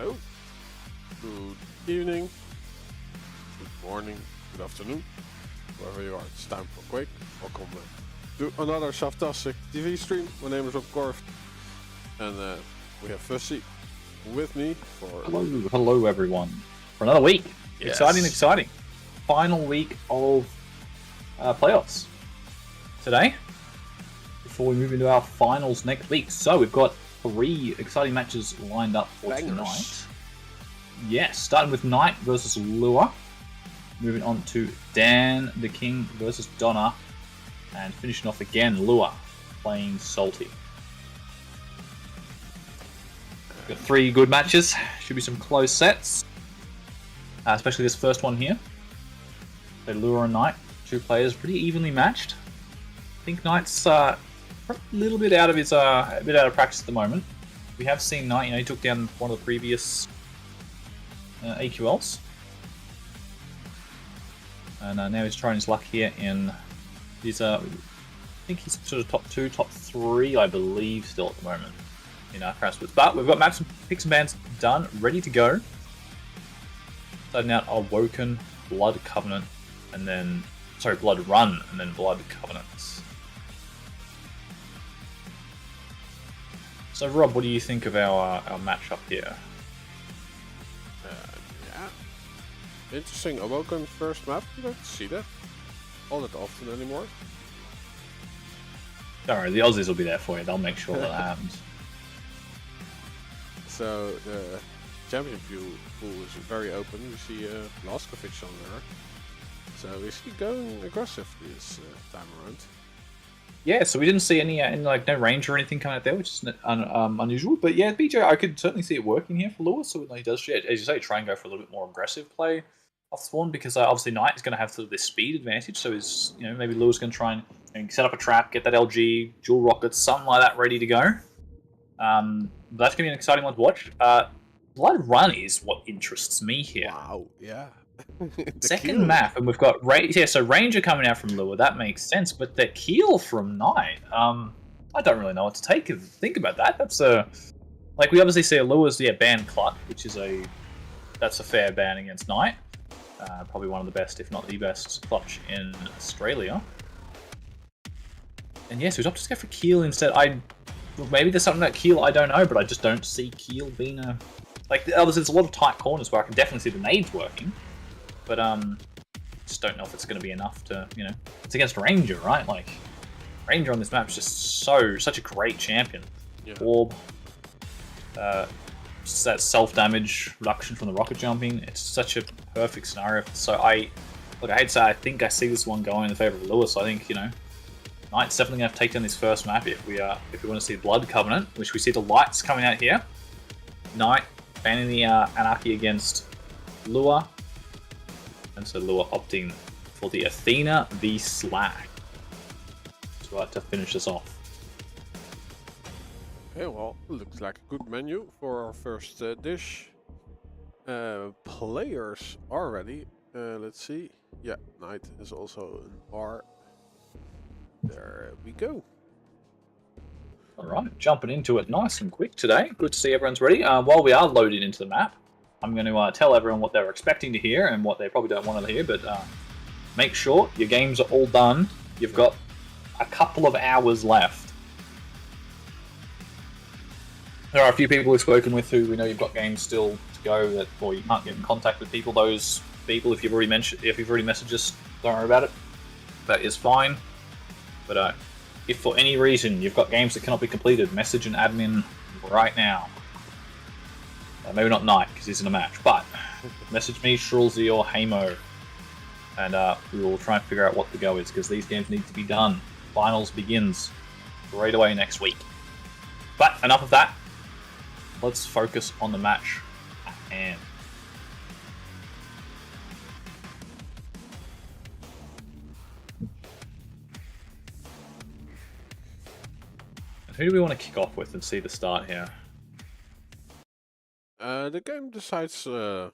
Hello, good evening, good morning, good afternoon, wherever you are. It's time for Quake. Welcome to another Saftastic TV stream. My name is of course, and we have Fussy with me for... Hello everyone, for another week. Yes. Exciting. Final week of playoffs today, before we move into our finals next week. So we've got 3 exciting matches lined up for tonight. Yes, starting with Knight versus Lure, moving on to Dandaking versus Donna, and finishing off again Lure playing Salty. Got 3 good matches. Should be some close sets, especially this first one here. So Lure and Knight, 2 players pretty evenly matched. I think Knight's a little bit out of his practice at the moment. We have seen Knight, he took down one of the previous AQLs, and now he's trying his luck here in his. I think he's sort of top 2, top 3, I believe, still at the moment in our crash splits. But we've got maps and picks and bans done, ready to go. Starting out Awoken, Blood Covenant, and then Blood Run, and then Blood Covenants. So Rob, what do you think of our matchup here? Yeah, interesting. Awoken first map. You don't see that all that often anymore. Don't worry, the Aussies will be there for you. They'll make sure that happens. So the champion view pool is very open. We see Laskovic on there. So is he going aggressive this time around? Yeah, so we didn't see any no range or anything coming out there, which is unusual. But yeah, BJ, I could certainly see it working here for Lewis. So he does, as you say, try and go for a little bit more aggressive play off spawn, because obviously Knight is going to have sort of this speed advantage. So is maybe Lewis going to try and set up a trap, get that LG, dual rockets, something like that, ready to go. But that's going to be an exciting one to watch. Blood Run is what interests me here. Wow, yeah. Second map, and we've got so Ranger coming out from Lure. That makes sense, but the Keel from Knight. I don't really know what to think about that. That's we obviously see a Lure's ban Clutch, which is that's a fair ban against Knight. Probably one of the best, if not the best, Clutch in Australia. And yes, we'd opted to go for Keel instead. Maybe there's something about Keel I don't know, but I just don't see Keel being obviously there's a lot of tight corners where I can definitely see the nades working. But just don't know if it's going to be enough to, it's against Ranger, right? Ranger on this map is just such a great champion. Yeah. Orb, just that self-damage reduction from the rocket jumping. It's such a perfect scenario. So I hate to say, I think I see this one going in the favor of Lewis. I think, Knight's definitely going to have to take down this first map if we want to see Blood Covenant, which we see the lights coming out here. Knight banning the Anarchy against Lure. And so Lure opting for the Athena v Slack to finish this off. Okay, well, looks like a good menu for our first dish. Players are ready. Let's see. Yeah, Knight is also an R. There we go. Alright, jumping into it nice and quick today. Good to see everyone's ready. While we are loaded into the map, I'm going to tell everyone what they're expecting to hear and what they probably don't want to hear, but make sure your games are all done. You've got a couple of hours left. There are a few people we've spoken with who we know you've got games still to go, or you can't get in contact with people. Those people, if you've already messaged us, don't worry about it. That is fine. But if for any reason you've got games that cannot be completed, message an admin right now. Maybe not Knight, because he's in a match, but message me, Shrulzy or Hamo, and we will try and figure out what the go is, because these games need to be done. Finals begins right away next week. But enough of that. Let's focus on the match at hand. And who do we want to kick off with and see the start here? The game decides that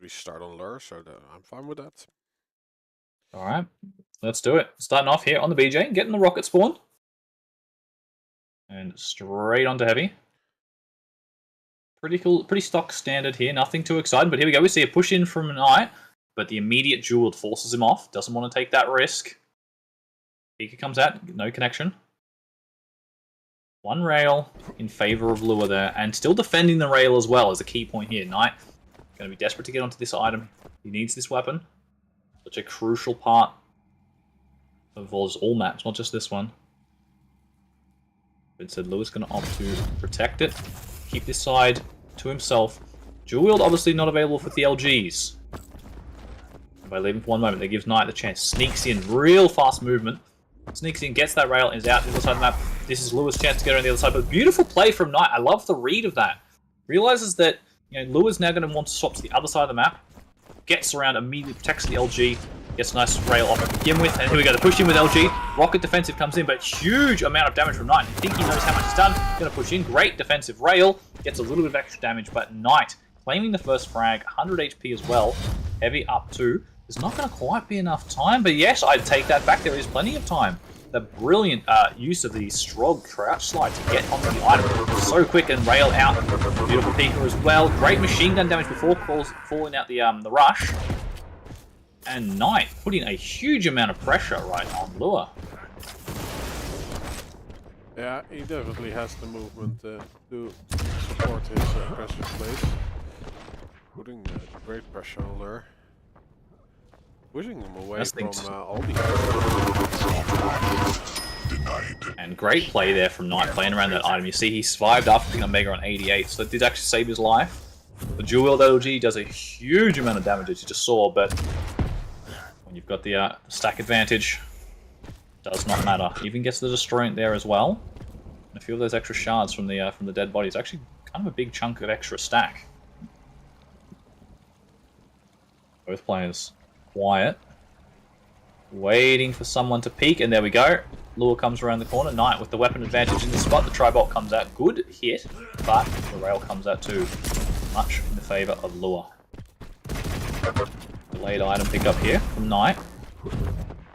we start on Lure, so I'm fine with that. Alright, let's do it. Starting off here on the BJ, getting the rocket spawn. And straight onto heavy. Pretty cool, pretty stock standard here. Nothing too exciting, but here we go. We see a push in from Knight, but the immediate jeweled forces him off. Doesn't want to take that risk. Pika comes out, no connection. One rail in favor of Lure there, and still defending the rail as well is a key point here. Knight going to be desperate to get onto this item. He needs this weapon. Such a crucial part of all maps, not just this one. But said Lure's going to opt to protect it, keep this side to himself. Dual wield obviously not available for the LGs. By leaving for one moment, that gives Knight the chance. Sneaks in, real fast movement. Sneaks in, gets that rail, and is out to the other side of the map. This is Lure's chance to get on the other side, but beautiful play from Knight. I love the read of that. Realizes that Lure's now going to want to swap to the other side of the map. Gets around, immediately protects the LG. Gets a nice rail off to begin with, and here we go. The push in with LG. Rocket defensive comes in, but huge amount of damage from Knight. I think he knows how much he's done. Going to push in. Great defensive rail. Gets a little bit of extra damage, but Knight claiming the first frag. 100 HP as well. Heavy up to. There's not going to quite be enough time, but yes, I'd take that back. There is plenty of time. The brilliant use of the Strog crouch slide to get onto the item. So quick and rail out. Beautiful Pika as well. Great machine gun damage before falling out the rush. And Knight putting a huge amount of pressure right on Lure. Yeah, he definitely has the movement to support his aggressive plays. Putting great pressure on Lure. Pushing him away from all the... And great play there from Knight playing around that item. You see he survived after picking up Mega on 88, so that did actually save his life. The dual wield LG does a huge amount of damage, as you just saw, but when you've got the stack advantage, does not matter. Even gets the Destroyant there as well. And a few of those extra shards from the dead bodies, actually kind of a big chunk of extra stack. Both players quiet, waiting for someone to peek, and there we go. Lure comes around the corner. Knight with the weapon advantage in this spot. The Tribolt comes out. Good hit, but the rail comes out too. Much in the favour of Lure. Delayed item pickup here from Knight.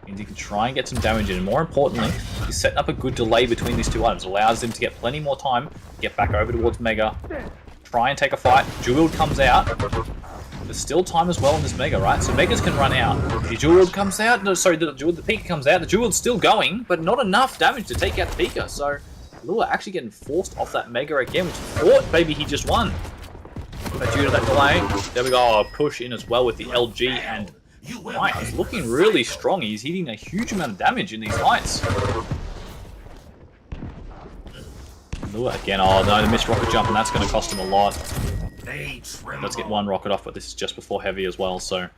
Means he can try and get some damage in, and more importantly, he's setting up a good delay between these two items. Allows him to get plenty more time, get back over towards Mega, try and take a fight. Dual wield comes out. There's still time as well in this Mega, right? So Megas can run out. The dual wield comes out. No, sorry, the Pika comes out. The dual wield's still going, but not enough damage to take out the Pika. So Lure actually getting forced off that Mega again, which thought maybe he just won. But due to that delay, there we go. Oh, push in as well with the LG, and Knight is looking really strong. He's hitting a huge amount of damage in these fights. Lure again. Oh no, the missed rocket jump, and that's going to cost him a lot. Let's get one rocket off, but this is just before heavy as well, so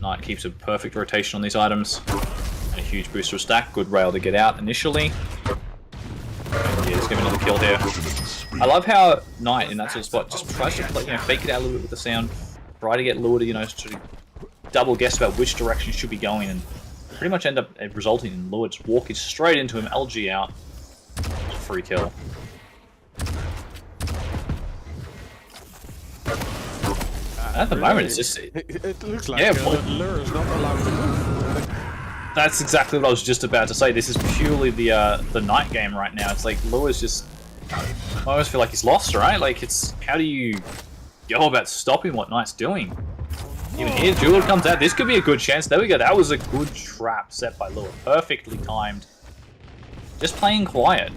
Knight keeps a perfect rotation on these items. And a huge booster of stack. Good rail to get out initially. And yeah, just give another kill here. I love how Knight in that sort of spot just tries to play, fake it out a little bit with the sound. Try to get Lure to, sort of double guess about which direction he should be going, and pretty much end up resulting in Lure just walking straight into him, LG out. Free kill. At the moment, it's just... It looks like Lure is not allowed to move. That's exactly what I was just about to say. This is purely the Knight game right now. It's like Lure's just... I always feel like he's lost, right? Like, it's... How do you go about stopping what Knight's doing? Even here, Dual comes out. This could be a good chance. There we go. That was a good trap set by Lure. Perfectly timed. Just playing quiet.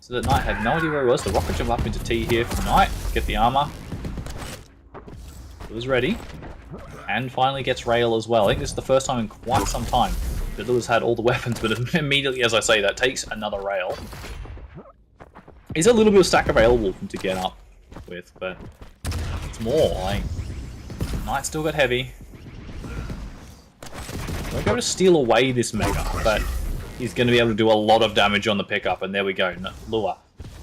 So that Knight had no idea where he was. The rocket jump up into T here for Knight. Get the armor. Was ready, and finally gets rail as well. I think this is the first time in quite some time that Lure's had all the weapons, but immediately as I say that, takes another rail. Is a little bit of stack available for him to get up with, but it's more like Knight still got heavy. We're going to steal away this Mega, but he's going to be able to do a lot of damage on the pickup, and there we go. Lure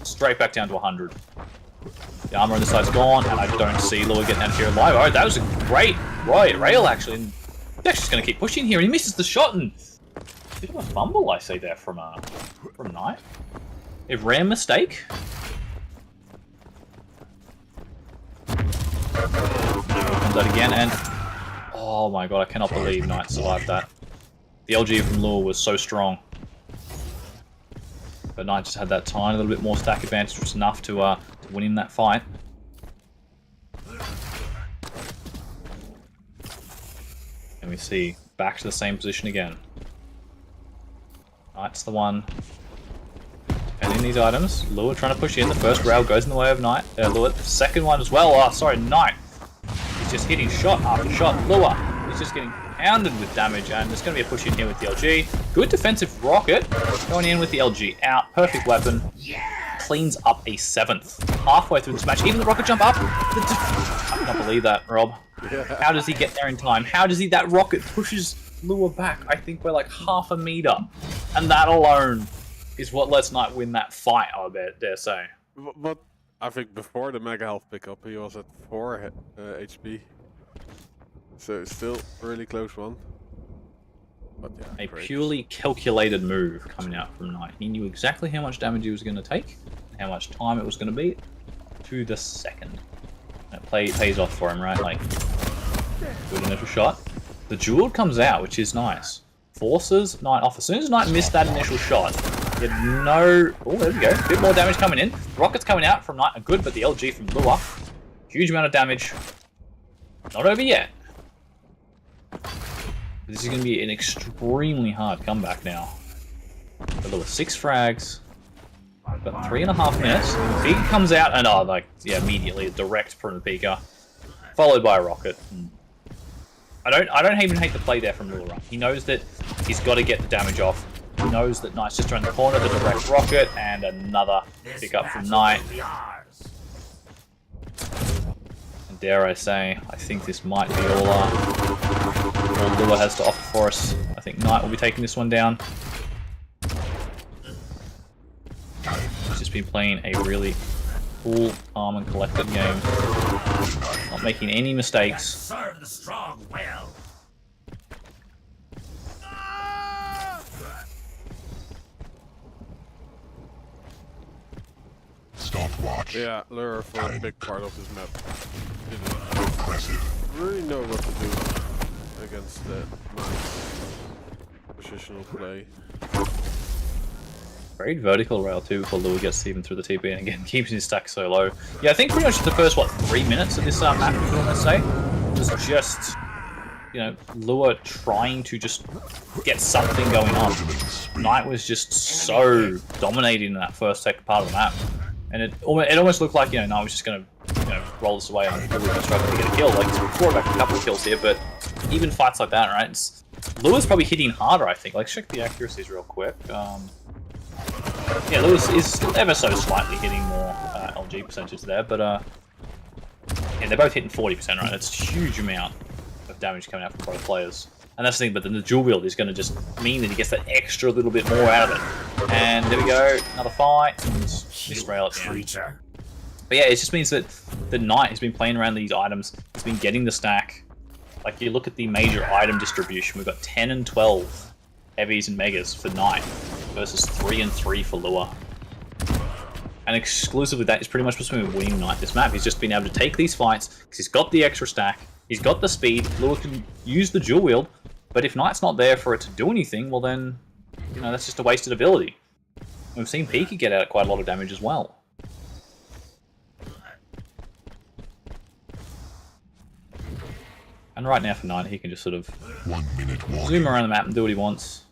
straight back down to 100. The armor on the side's gone, and I don't see Lure getting out of here alive. Alright, that was a great rail, actually. And he's actually just going to keep pushing here, and he misses the shot, and a bit of a fumble, I say, there from Knight. A rare mistake. Comes out again, and oh my god, I cannot believe Knight survived that. The LG from Lure was so strong. But Knight just had that tiny little bit more stack advantage, which was enough to win in that fight. And we see back to the same position again. Knight's the one defending these items. Lure trying to push in. The first rail goes in the way of Knight. Lure. The second one as well. Oh, sorry, Knight. He's just hitting shot after shot. Lure. He's just getting pounded with damage, and there's going to be a push in here with the LG. Good defensive rocket. Going in with the LG out. Perfect weapon. Cleans up a 7th. Halfway through this match. Even the rocket jump up. I can't believe that, Rob. How does he get there in time? How does he? That rocket pushes Lure back, I think, by like half a meter. And that alone is what lets Knight win that fight, I dare say. But I think before the Mega Health pickup, he was at 4 HP. So it's still a really close one. But yeah, a purely calculated move coming out from Knight. He knew exactly how much damage he was going to take, and how much time it was going to be, to the second. It pays off for him, right? Like, good initial shot. The jewel comes out, which is nice. Forces Knight off. As soon as Knight missed that initial shot, he had no... Oh, there we go. A bit more damage coming in. Rockets coming out from Knight are good, but the LG from Lure. Huge amount of damage. Not over yet. This is going to be an extremely hard comeback now. Lure 6 frags. Got 3.5 minutes. Pika comes out and immediately a direct from the Pika, followed by a rocket. I don't even hate the play there from Lure. He knows that he's got to get the damage off. He knows that Knight's just around the corner, the direct rocket, and another pickup from Knight. And dare I say, I think this might be all Lure has to offer for us. I think Knight will be taking this one down. He's just been playing a really cool, calm, and collected game. Not making any mistakes. Serve the strong will. Stopwatch. Yeah, Lure for a big part of his map. Didn't really know what to do against that positional play. Great vertical rail too before Lure gets even through the TP, and again keeps his stack so low. Yeah, I think pretty much the first 3 minutes of this map, you could almost say, was just, you know, Lure trying to just get something going on. Knight was just so dominating in that first part of the map, and it almost looked like, you know, Knight was just going to, you know, roll this away and Lure was struggling to get a kill. Like, he's brought back a couple of kills here, but even fights like that, right? Lure's probably hitting harder, I think. Like, check the accuracies real quick. Yeah, Lewis is ever so slightly hitting more LG percentages there, but yeah, they're both hitting 40%, right? That's a huge amount of damage coming out from both players. And that's the thing, but then the dual wield is going to just mean that he gets that extra little bit more out of it. And there we go, another fight, and this rail at the end. But yeah, it just means that the Knight has been playing around these items, he's been getting the stack. Like, you look at the major item distribution, we've got 10 and 12 heavies and megas for Knight versus 3 and 3 for Lure. And exclusively that is pretty much what's been winning Knight this map. He's just been able to take these fights because he's got the extra stack, he's got the speed, Lure can use the dual wield, but if Knight's not there for it to do anything, well then, you know, that's just a wasted ability. We've seen Pika get out quite a lot of damage as well. And right now for Knight, he can just sort of 1 minute zoom around the map and do what he wants.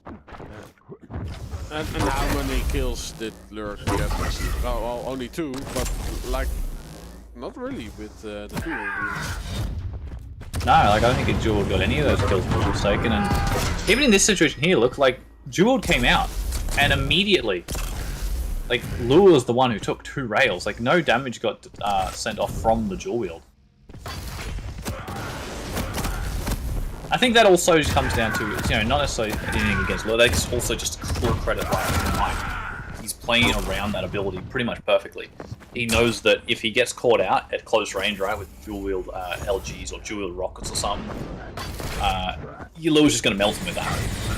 And how many kills did Lure get? Oh, well, only 2, but like, not really with the dual wield. No, like, I don't think Jewel got any of those kills if I'm mistaken. And even in this situation here, look, like, Jewel came out and immediately, like, Lure was the one who took 2 rails. Like, no damage got sent off from the dual wield. I think that also just comes down to, you know, not necessarily anything against Lure, that's also just full credit right to Knight. He's playing around that ability pretty much perfectly. He knows that if he gets caught out at close range, right, with dual wield LGs or dual wield rockets or something, Lure's just going to melt him with that.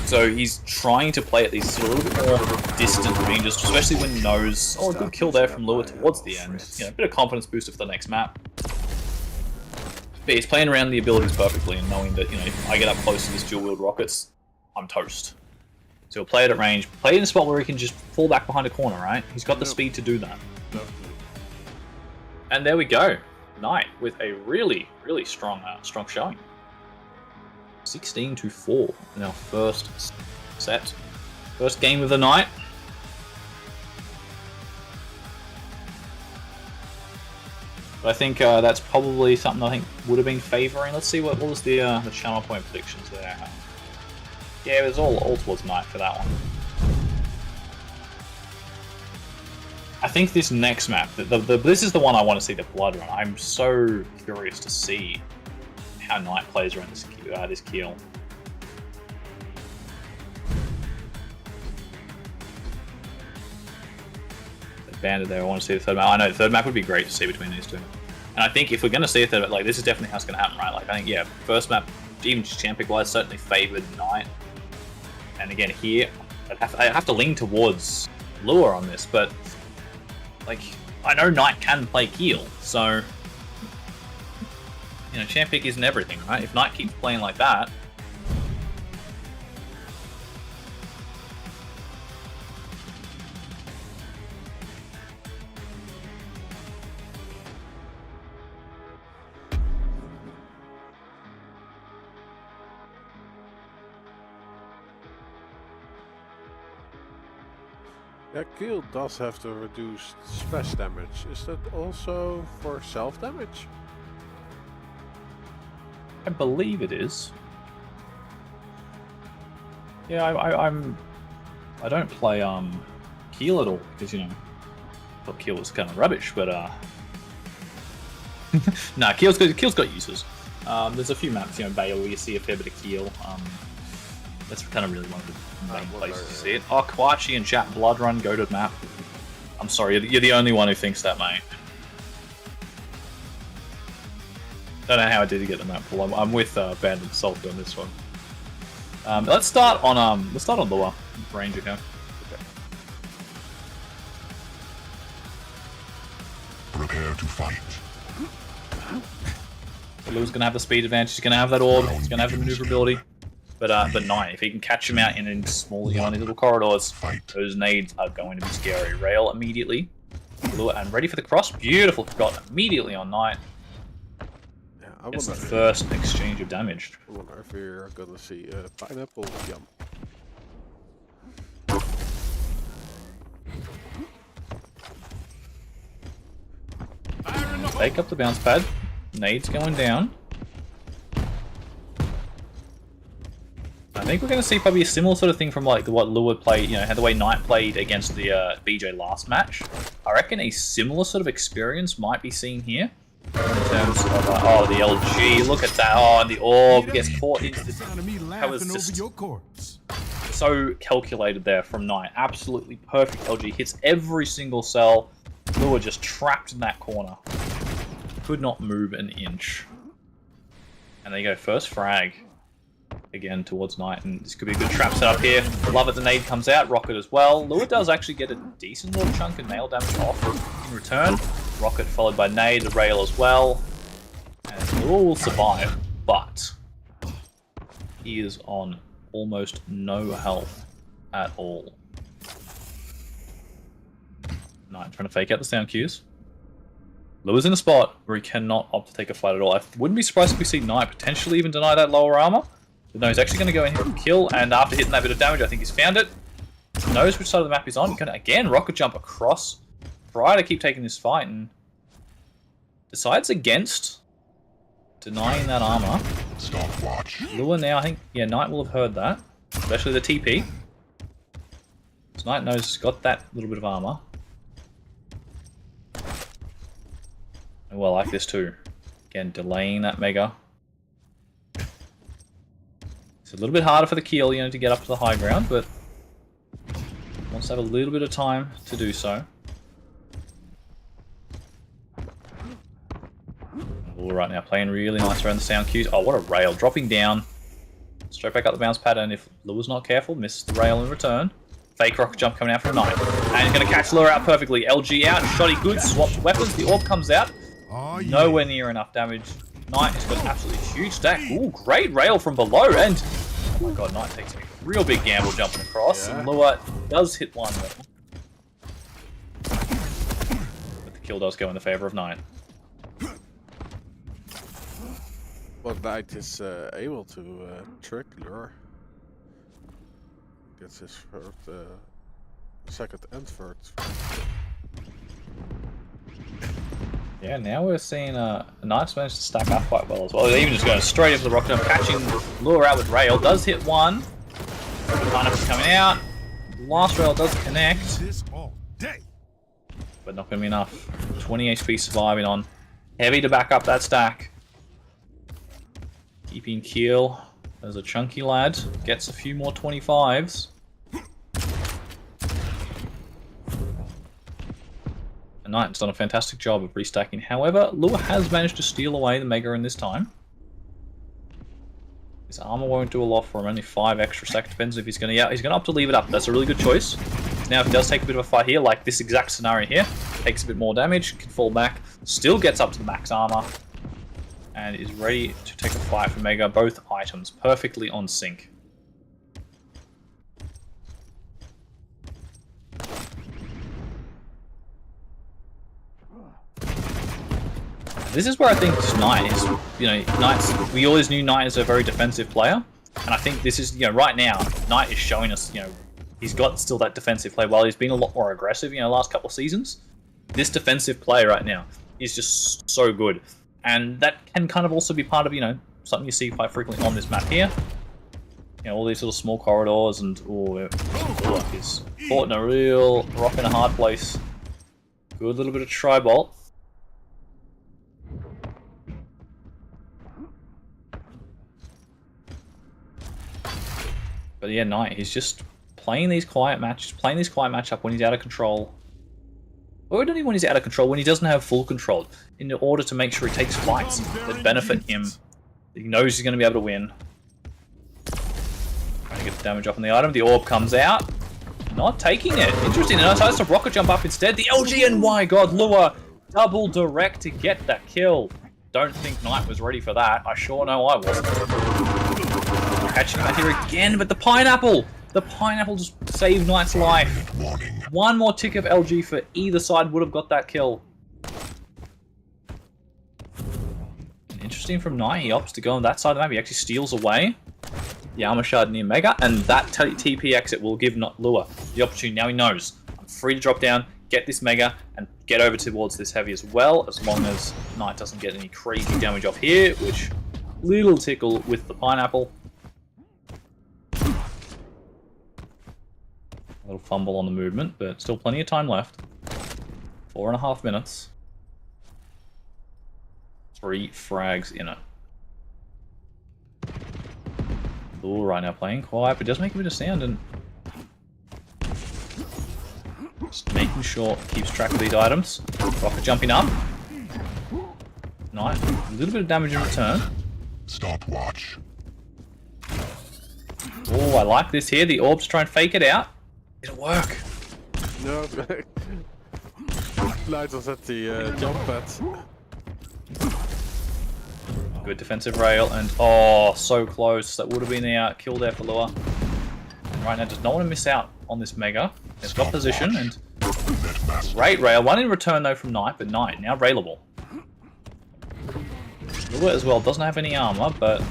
So he's trying to play at these a little bit more distant ranges, especially when he knows, oh, a good kill there from Lure towards the end. You know, a bit of confidence booster for the next map. But he's playing around the abilities perfectly and knowing that, you know, if I get up close to this dual wield rockets, I'm toast. So he'll play it at range, play it in a spot where he can just fall back behind a corner, right? He's got the speed to do that. Definitely. And there we go. Knight with a really, really strong showing. 16-4 in our first set. First game of the night. But I think that's probably something I think would have been favouring. Let's see what was the channel point predictions there. Yeah, it was all towards Knight for that one. I think this next map, this is the one I want to see the blood run. I'm so curious to see how Knight plays around this keel. Banded there. I want to see the third map. I know the third map would be great to see between these two. And I think if we're going to see a third map, like this is definitely how it's going to happen, right? Like I think, yeah, first map, even champ pick wise, certainly favoured Knight. And again here, I have to lean towards Lure on this, but like I know Knight can play keel, so you know, champ pick isn't everything, right? If Knight keeps playing like that. Yeah, Keel does have to reduce splash damage. Is that also for self damage? I believe it is. Yeah, I don't play Keel at all because, you know, I thought Keel was kind of rubbish, but nah, Keel's got uses. There's a few maps, you know, Bay where you see a fair bit of Keel. That's kind of really one of the main places to see it. Oh, Kawachi and chat, Blood Run, go to map. I'm sorry, you're the only one who thinks that, mate. Don't know how I did to get the map full. I'm with Banded Salt on this one. Let's start on Lure Ranger here. Okay. Prepare to fight. Lure's gonna have the speed advantage. He's gonna have that orb. He's gonna have the maneuverability. But Knight, if he can catch him out in small, you know, in these little corridors, those nades are going to be scary. Rail immediately. Lure and ready for the cross. Beautiful got immediately on Knight. Yeah, It's the first exchange of damage. I wonder if we're gonna see a pineapple jump. Take up the bounce pad. Nade's going down. I think we're going to see probably a similar sort of thing from like what Lure played, you know, how the way Knight played against the BJ last match. I reckon a similar sort of experience might be seen here. In terms of, oh, the LG, look at that, oh, and the orb gets caught into the... That was just so calculated there from Knight. Absolutely perfect LG, hits every single cell. Lure just trapped in that corner. Could not move an inch. And there you go, first frag. Again towards Knight, and this could be a good trap set up here. Love it, the nade comes out, Rocket as well. Lure does actually get a decent little chunk of nail damage off in return. Rocket followed by nade, the rail as well. And Lure will survive, but he is on almost no health at all. Knight trying to fake out the sound cues. Lure's in a spot where he cannot opt to take a fight at all. I wouldn't be surprised if we see Knight potentially even deny that lower armor. But no, he's actually going to go in here and kill, and after hitting that bit of damage, I think he's found it. Knows which side of the map he's on. Going to, again, rocket jump across. Try to keep taking this fight, and decides against denying that armor. Stopwatch. Lure now, I think, yeah, Knight will have heard that. Especially the TP. So Knight knows he's got that little bit of armor. And well, I like this too. Again, delaying that mega. It's a little bit harder for the keel, you know, to get up to the high ground, but wants to have a little bit of time to do so. All right now, playing really nice around the sound cues. Oh, what a rail, dropping down. Straight back up the bounce pattern. If Lure's not careful, misses the rail in return. Fake rocket jump coming out from Knight. And he's going to catch Lure out perfectly. LG out, shoddy good, swapped weapons. The orb comes out. Nowhere near enough damage. Knight has got an absolutely huge stack. Ooh, great rail from below. And my god, Knight takes a real big gamble jumping across, Yeah. and Lua does hit one more. But the kill does go in the favour of Knight. But Knight is able to trick Lure. Gets his third, second and third. Yeah, now we're seeing Knight's managed to stack up quite well as well. They're even just going straight into the rocket jump, catching Lure out with Rail. Does hit one. Pineapple's coming out. Last Rail does connect. This all day. But not going to be enough. 20 HP surviving on. Heavy to back up that stack. Keeping keel. There's a chunky lad. Gets a few more 25s. And Knight's done a fantastic job of restacking. However, Lua has managed to steal away the Mega in this time. His armor won't do a lot for him. Only 5 extra stack. Depends if he's going to... Yeah, he's going to opt to leave it up. That's a really good choice. Now, if he does take a bit of a fight here, like this exact scenario here, takes a bit more damage, can fall back, still gets up to the max armor, and is ready to take a fight for Mega. Both items perfectly on sync. This is where I think Knight is, Knight's, we always knew Knight is a very defensive player, and I think this is, right now, Knight is showing us, he's got still that defensive play. While he's been a lot more aggressive, last couple of seasons, this defensive play right now is just so good. And that can kind of also be part of, something you see quite frequently on this map here. All these little small corridors and, he's caught in a real rock in a hard place. Good little bit of tri-bolt. But yeah, Knight, he's just playing these quiet matchup when he's out of control. Or not even when he's out of control, when he doesn't have full control, in order to make sure he takes fights that benefit him. He knows he's going to be able to win. Trying to get the damage off on the item. The orb comes out. Not taking it. Interesting. And decides to rocket jump up instead. The LG, and my god, Lua double direct to get that kill. Don't think Knight was ready for that. I sure know I wasn't. Catching him out here again, but the pineapple! The pineapple just saved Knight's life. One more tick of LG for either side would have got that kill. Interesting from Knight, he opts to go on that side of the map. He actually steals away the armor shard near Mega, and that TP exit will give Lua the opportunity. Now he knows, I'm free to drop down, get this Mega, and get over towards this heavy as well, as long as Knight doesn't get any crazy damage off here, which little tickle with the pineapple. A little fumble on the movement, but still plenty of time left. 4.5 minutes. 3 frags in it. Ooh, right now playing quiet, but does make a bit of sound and just making sure it keeps track of these items. Rocket jumping up. Knight, a little bit of damage in return. Stopwatch. Oh, I like this here. The orbs try and fake it out. It'll work. No, Knight was at the jump pad. Good defensive rail, and oh, so close. That would have been the kill there for Lua. And right now, does not want to miss out on this Mega. It's got position, and great rail. One in return, though, from Knight, but Knight now railable. Lua as well doesn't have any armor, but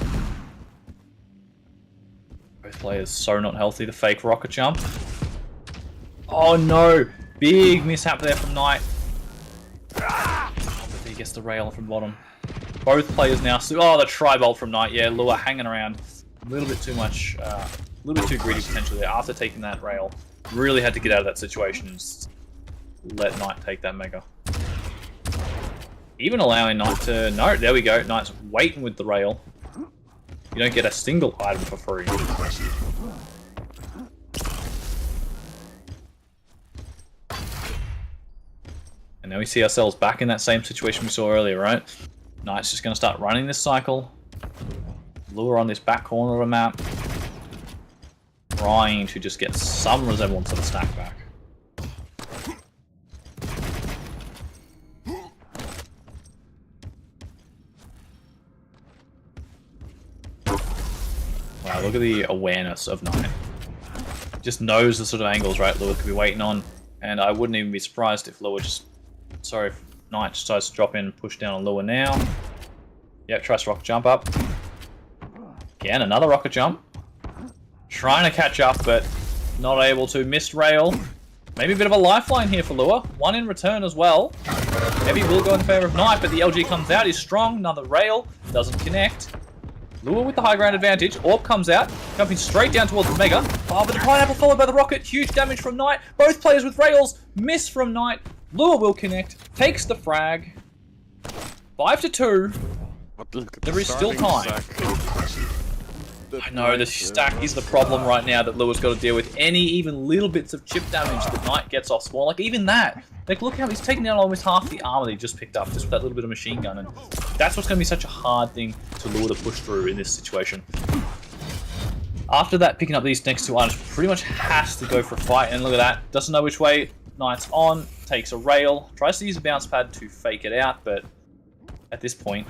both players so not healthy. The fake rocket jump. Oh no! Big mishap there from Knight. But he gets the rail from bottom. Both players now. Oh, the tri-bolt from Knight. Yeah, Lua hanging around a little bit too much, a little bit too greedy potentially there after taking that rail. Really had to get out of that situation and just let Knight take that Mega. Even allowing Knight to... No, there we go. Knight's waiting with the rail. You don't get a single item for free. And now we see ourselves back in that same situation we saw earlier, right? Knight's just going to start running this cycle. Lure on this back corner of the map. Trying to just get some resemblance of the stack back. Wow, look at the awareness of Knight. Just knows the sort of angles, right, Lua could be waiting on. And I wouldn't even be surprised if Lua just... Sorry, if Knight just tries to drop in and push down on Lua now. Yep, tries to rocket jump up. Again, another rocket jump. Trying to catch up, but not able to. Missed rail. Maybe a bit of a lifeline here for Lua. One in return as well. Heavy will go in favor of Knight, but the LG comes out. He's strong. Another rail. Doesn't connect. Lua with the high ground advantage. Orb comes out. Jumping straight down towards the Mega. Oh, but the Pineapple followed by the Rocket. Huge damage from Knight. Both players with rails. Miss from Knight. Lua will connect. Takes the frag. 5-2. There is still time. I know, the stack is the problem right now that Lua's got to deal with. Any even little bits of chip damage that Knight gets off spawn, like even that. Like look how he's taking down almost half the armor that he just picked up just with that little bit of machine gun, and that's what's going to be such a hard thing to Lua to push through in this situation. After that, picking up these next two items pretty much has to go for a fight, and look at that. Doesn't know which way. Knight's on, takes a rail, tries to use a bounce pad to fake it out, but at this point,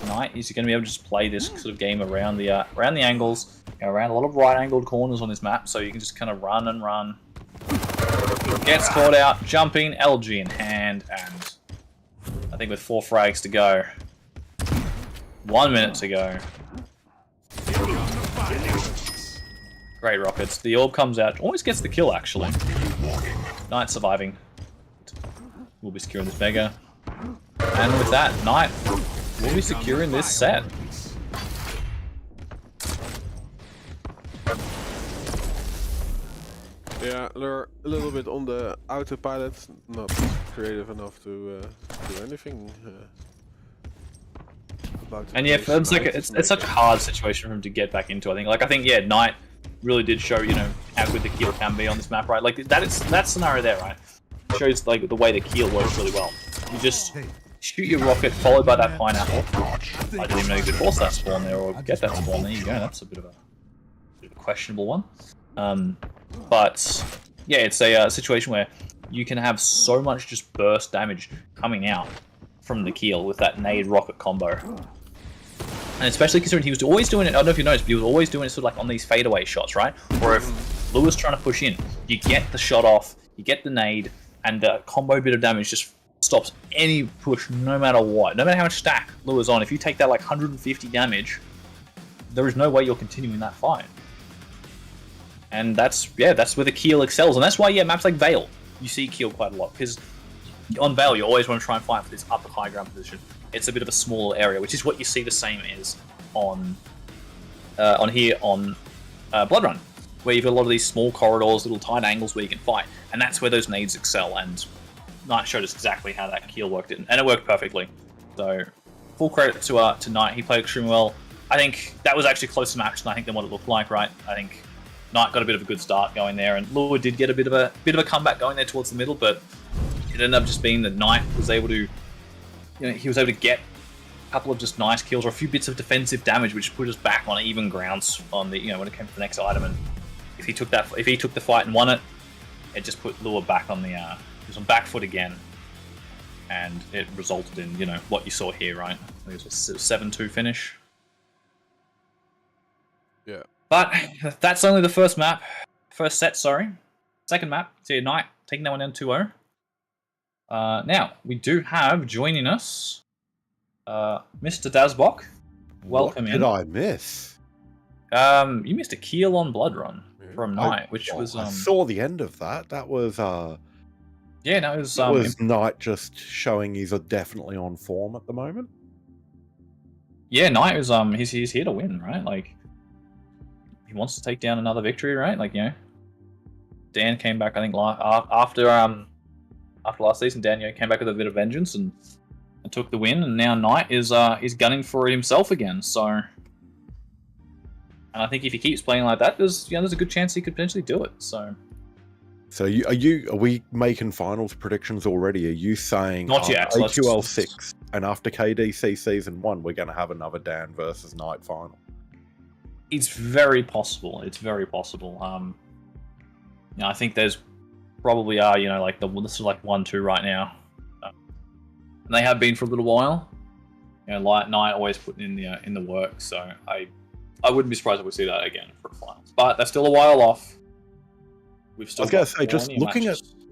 Knight is going to be able to just play this sort of game around the angles, around a lot of right-angled corners on this map, so you can just kind of run and run. Gets caught out, jumping, LG in hand, and I think with 4 frags to go, 1 minute to go. Great rockets. The orb comes out, almost gets the kill actually. Knight surviving. We'll be securing this Mega. And with that, Knight will be securing this set. Yeah, they're a little bit on the autopilot, not creative enough to do anything about it. And yeah, it's like it's such a hard situation for him to get back into. I think yeah, Knight really did show how good the Keel can be on this map, right? Like that scenario there, right? Shows like the way the Keel works really well. You just shoot your rocket followed by that pineapple. I didn't even know you could force that spawn there or get that spawn. There you go. That's a bit of a questionable one. But yeah, it's a situation where you can have so much just burst damage coming out from the Keel with that nade rocket combo. And especially considering he was always doing it, I don't know if you noticed, but he was always doing it sort of like on these fadeaway shots, right? Or if Lua's trying to push in, you get the shot off, you get the nade, and the combo bit of damage just stops any push no matter what. No matter how much stack Lua's on, if you take that like 150 damage, there is no way you're continuing that fight. And that's where the Keel excels. And that's why, yeah, maps like Veil, you see Keel quite a lot. Because on Veil, you always want to try and fight for this upper high ground position. It's a bit of a smaller area, which is what you see the same as on Blood Run, where you've got a lot of these small corridors, little tight angles where you can fight. And that's where those nades excel. And Knight showed us exactly how that Keel worked, and it worked perfectly. So, full credit to Knight. He played extremely well. I think that was actually closer match than what it looked like, right? I think Knight got a bit of a good start going there, and Lua did get a bit of a comeback going there towards the middle, but it ended up just being that Knight was able to, he was able to get a couple of just nice kills or a few bits of defensive damage, which put us back on even grounds on the when it came to the next item. And if he took the fight and won it, it just put Lua back on the he was on back foot again, and it resulted in what you saw here, right? I think it was a 7-2 finish. Yeah. But that's only the first set, sorry. Second map, so Knight taking that one down 2-0. Now, we do have joining us Mr. Dazbok. Welcome in. What did I miss? You missed a Keel on Blood Run from Knight, which was... I saw the end of that. That was... yeah, no, it was Knight just showing he's definitely on form at the moment. Yeah, Knight was... he's here to win, right? Like... He wants to take down another victory, right? Like, Dan came back, I think, after last season. Dan came back with a bit of vengeance and took the win, and now Knight is gunning for it himself again. So, and I think if he keeps playing like that, there's a good chance he could potentially do it. So, are we making finals predictions already? Are you saying not yet? AQL 6 and after KDC season 1, we're going to have another Dan versus Knight final? It's very possible. It's very possible. I think there's probably are, like this is like 1-2 right now, and they have been for a little while. Knight always putting in the work. So I I wouldn't be surprised if we see that again for finals. But that's still a while off. We've still I was going to say, just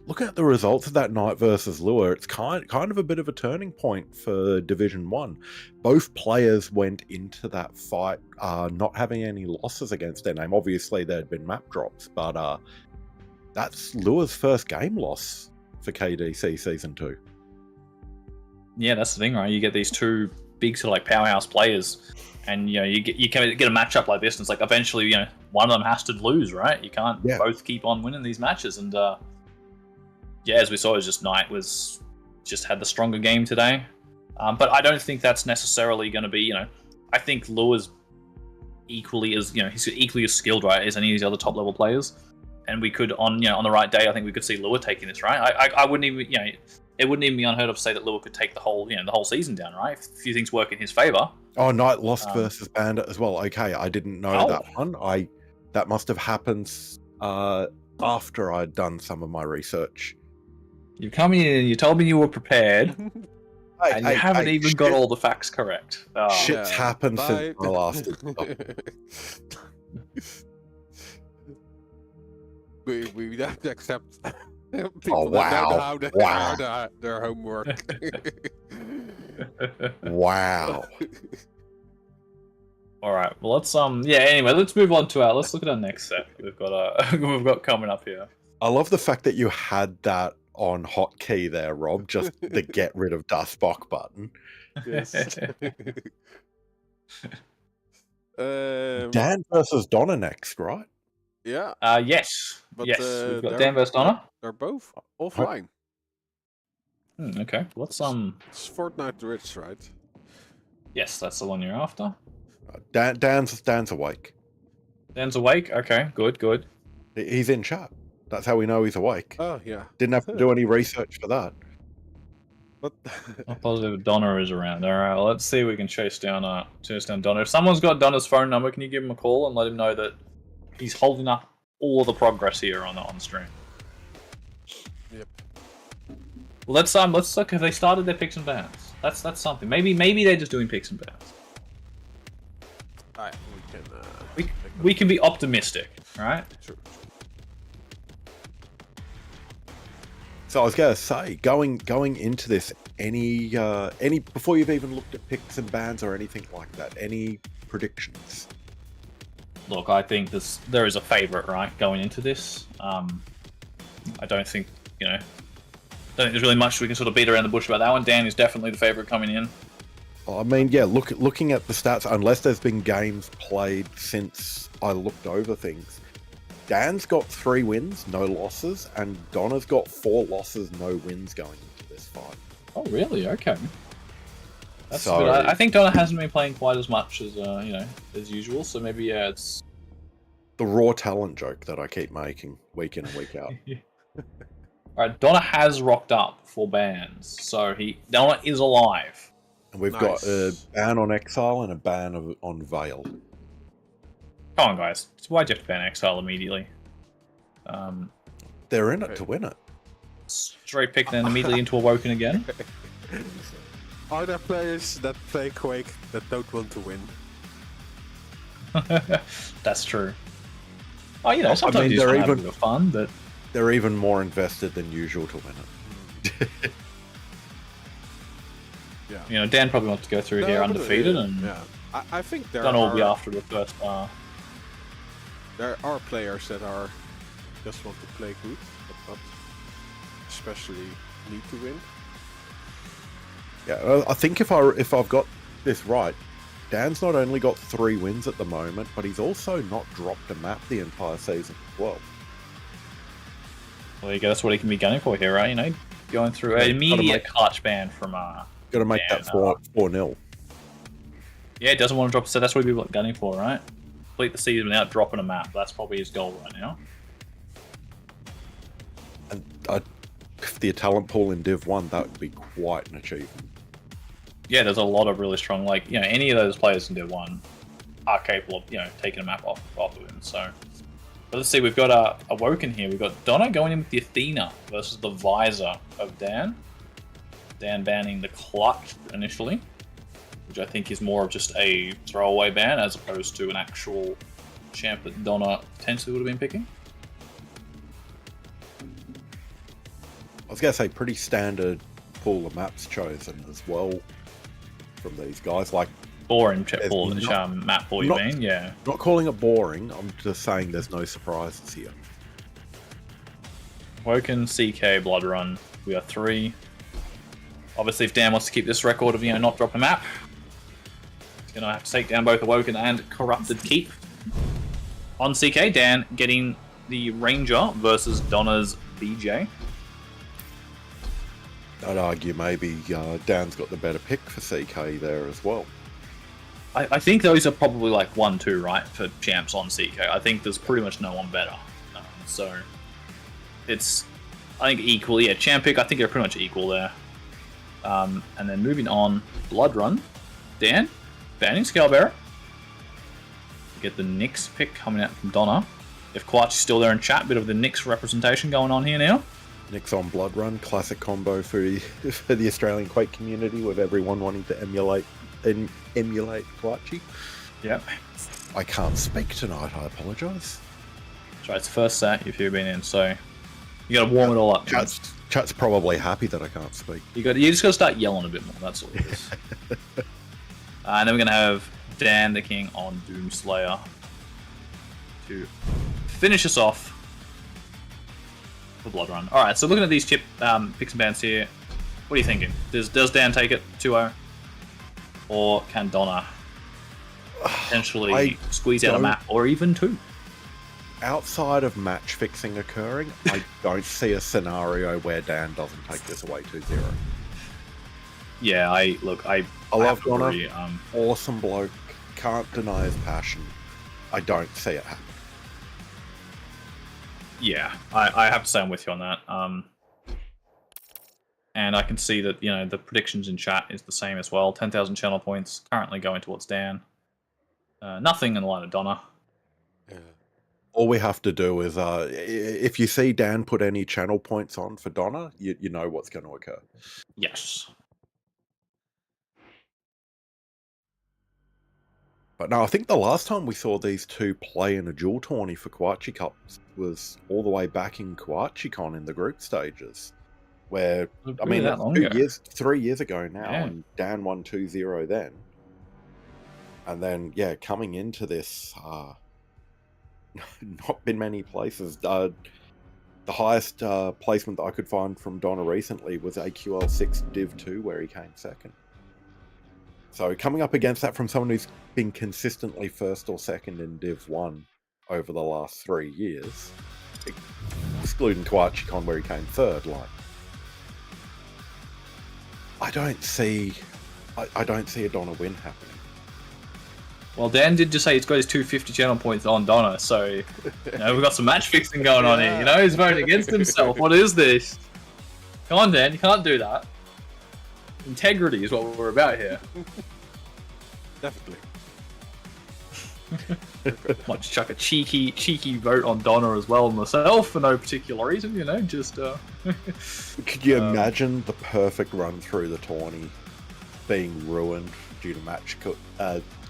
looking at the results of that night versus Lure, it's kind of a bit of a turning point for Division 1. Both players went into that fight not having any losses against their name. Obviously, there had been map drops, but that's Lure's first game loss for KDC Season 2. Yeah, that's the thing, right? You get these two big sort of like powerhouse players, and you get a matchup like this, and it's like eventually one of them has to lose, right? You can't both keep on winning these matches, and as we saw, it was just Knight had the stronger game today, but I don't think that's necessarily going to be I think Lure's equally as he's equally as skilled, right, as any of these other top level players, and we could on the right day I think we could see Lure taking this, right? I wouldn't even it wouldn't even be unheard of to say that Lure could take the whole season down, right? If a few things work in his favor. Oh, Knight lost versus Bandit as well. Okay, I didn't know that one. That must have happened after I'd done some of my research. You come in and you told me you were prepared, and you haven't even got all the facts correct. Shit's happened since I last. We have to accept people that don't know how their homework. Wow. All right. Well, let's Anyway, let's move on to let's look at our next set. We've got coming up here. I love the fact that you had that on hotkey there, Rob. Just the get rid of Dustbox button. Yes. Dan versus Donna next, right? Yeah. Yes. But, we've got Dan versus Donna. They're both offline. Okay. Let's It's Fortniteryck, right? Yes, that's the one you're after. Dan's awake. Dan's awake. Okay. Good. He's in chat. That's how we know he's awake. Oh yeah. Didn't have to do any research for that. But I'm positive Donna is around. All right. Let's see if we can chase down Donna. If someone's got Donna's phone number, can you give him a call and let him know that he's holding up all of the progress here on stream? Yep. Well, let's look. Have they started their picks and bans? That's something. Maybe they're just doing picks and bans. Alright, we can. We can be optimistic, right? True. So I was going to say, going into this, any before you've even looked at picks and bans or anything like that, any predictions? Look, I think there is a favourite, right, going into this. I don't think there's really much we can sort of beat around the bush about that one. Dan is definitely the favourite coming in. I mean, yeah, looking at the stats, unless there's been games played since I looked over things, Dan's got 3 wins, no losses, and Donna's got 4 losses, no wins going into this fight. Oh, really? Okay. That's good. I think Donna hasn't been playing quite as much as as usual, so maybe it's the raw talent joke that I keep making week in and week out. Alright, Donna has rocked up for bans, so Donna is alive. And we've got a ban on Exile and a ban on Veil. Come on, guys. Why'd you have to ban Exile immediately? They're in it to win it. Straight pick, then immediately into Awoken again. Are there players that play Quake that don't want to win? That's true. Oh, sometimes you just have a bit of fun, but they're even more invested than usual to win it. Yeah. Dan probably wants to go through here undefeated, and I think Donna will be after the first. There are players that just want to play good, but not especially need to win. Yeah, I think if I've got this right, Dan's not only got 3 wins at the moment, but he's also not dropped a map the entire season as well. Well, that's what he can be gunning for here, right? Going through an immediate clutch ban from got to make that 4-0. Yeah, he doesn't want to drop, so that's what he'd be gunning for, right? Complete the season without dropping a map. That's probably his goal right now. And if the talent pool in Div 1, that would be quite an achievement. Yeah, there's a lot of really strong, any of those players in Div 1 are capable of, taking a map off of him. So, but let's see, we've got Awoken here. We've got Donna going in with the Athena versus the Visor of Dan. Dan banning the Clutch initially. which I think is more of just a throwaway ban as opposed to an actual champ that Donna potentially would have been picking. I was going to say pretty standard pool of maps chosen as well from these guys. Like Boring not- map pool, you not- mean? Yeah. not calling it boring. I'm just saying there's no surprises here. Woken, CK, Blood Run. We are 3. Obviously, if Dan wants to keep this record of not drop a map, he's gonna have to take down both Awoken and Corrupted Keep. On CK, Dan getting the Ranger versus Donna's BJ. I'd argue maybe Dan's got the better pick for CK there as well. I think those are probably like 1-2, right, for champs on CK. I think there's pretty much no one better. So it's, I think, equal. Yeah, champ pick, I think they're pretty much equal there. And then moving on, Blood Run. Dan, banning Scalebearer. Get the Nyx pick coming out from Donna. If Quatch is still there in chat, bit of the Nyx representation going on here now. Nyx on Blood Run, classic combo for the Australian Quake community, with everyone wanting to emulate Quachi. Yep. I can't speak tonight, I apologise. That's right, it's the first set if you've been in, so you gotta warm it all up. Chat's probably happy that I can't speak. You just gotta start yelling a bit more, that's all it is. And then we're gonna have Dandaking on Doomslayer to finish us off for Blood Run. Alright, so looking at these picks and bans here, what are you thinking? Does Dan take it 2-0? Or can Donna potentially squeeze out a map, or even 2? Outside of match fixing occurring, I don't see a scenario where Dan doesn't take this away 2-0. Yeah, I love to Donna. agree. Awesome bloke. Can't deny his passion. I don't see it happen. Yeah, I have to say I'm with you on that. And I can see that, the predictions in chat is the same as well. 10,000 channel points currently going towards Dan. Nothing in the line of Donna. Yeah. All we have to do is, if you see Dan put any channel points on for Donna, you know what's going to occur. Yes. But no, I think the last time we saw these two play in a dual tourney for kuachicups was all the way back in KuachiCon in the group stages. Where, I mean, that long ago. 3 years ago now, Yeah. and Dan won 2-0 then. And then, yeah, coming into this, not been many places. The highest placement that I could find from Donna recently was AQL6 Div 2, where he came second. So coming up against that from someone who's been consistently first or second in Div 1 over the last 3 years, excluding KuachiCon where he came third, I don't see a Donna win happening. Well, Dan did just say he's got his 250 channel points on Donna, so we've got some match fixing going on here. He's voting against himself. What is this? Come on, Dan, you can't do that. Integrity is what we're about here. Definitely. Might just chuck a cheeky vote on Donna as well myself for no particular reason, just Could you imagine the perfect run through the tourney being ruined due to match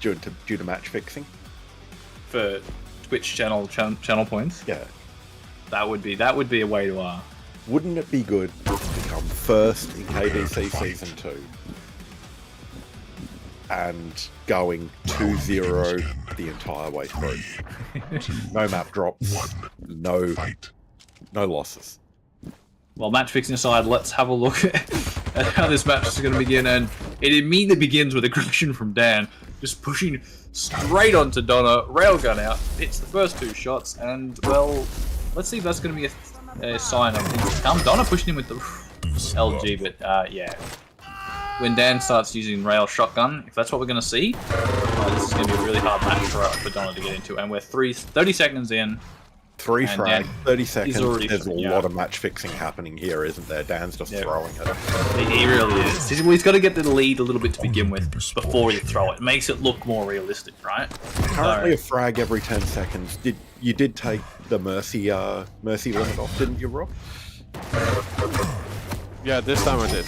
due to match fixing for Twitch channel points? Yeah, that would be a way to. Wouldn't it be good to come first in KDC Season 2 and going 2-0 the entire way through? No map drops, no losses. Well, match fixing aside, let's have a look at how this match is going to begin, and it immediately begins with aggression from Dan, just pushing straight onto Donna, railgun out, hits the first 2 shots, and well, let's see if that's going to be a sign of things to come. Donna pushing him with the LG, but yeah. When Dan starts using rail shotgun, if that's what we're going to see, this is going to be a really hard match for Donna to get into, and we're 30 seconds in. 3 frag, 30 seconds. There's a yeah. lot of match fixing happening here, isn't there? Dan's just throwing it. He really is. He's got to get the lead a little bit to begin with before you throw it. It makes it look more realistic, right? Currently a frag every 10 seconds. You did take the mercy limit off, didn't you, Rob? Yeah, this time I did.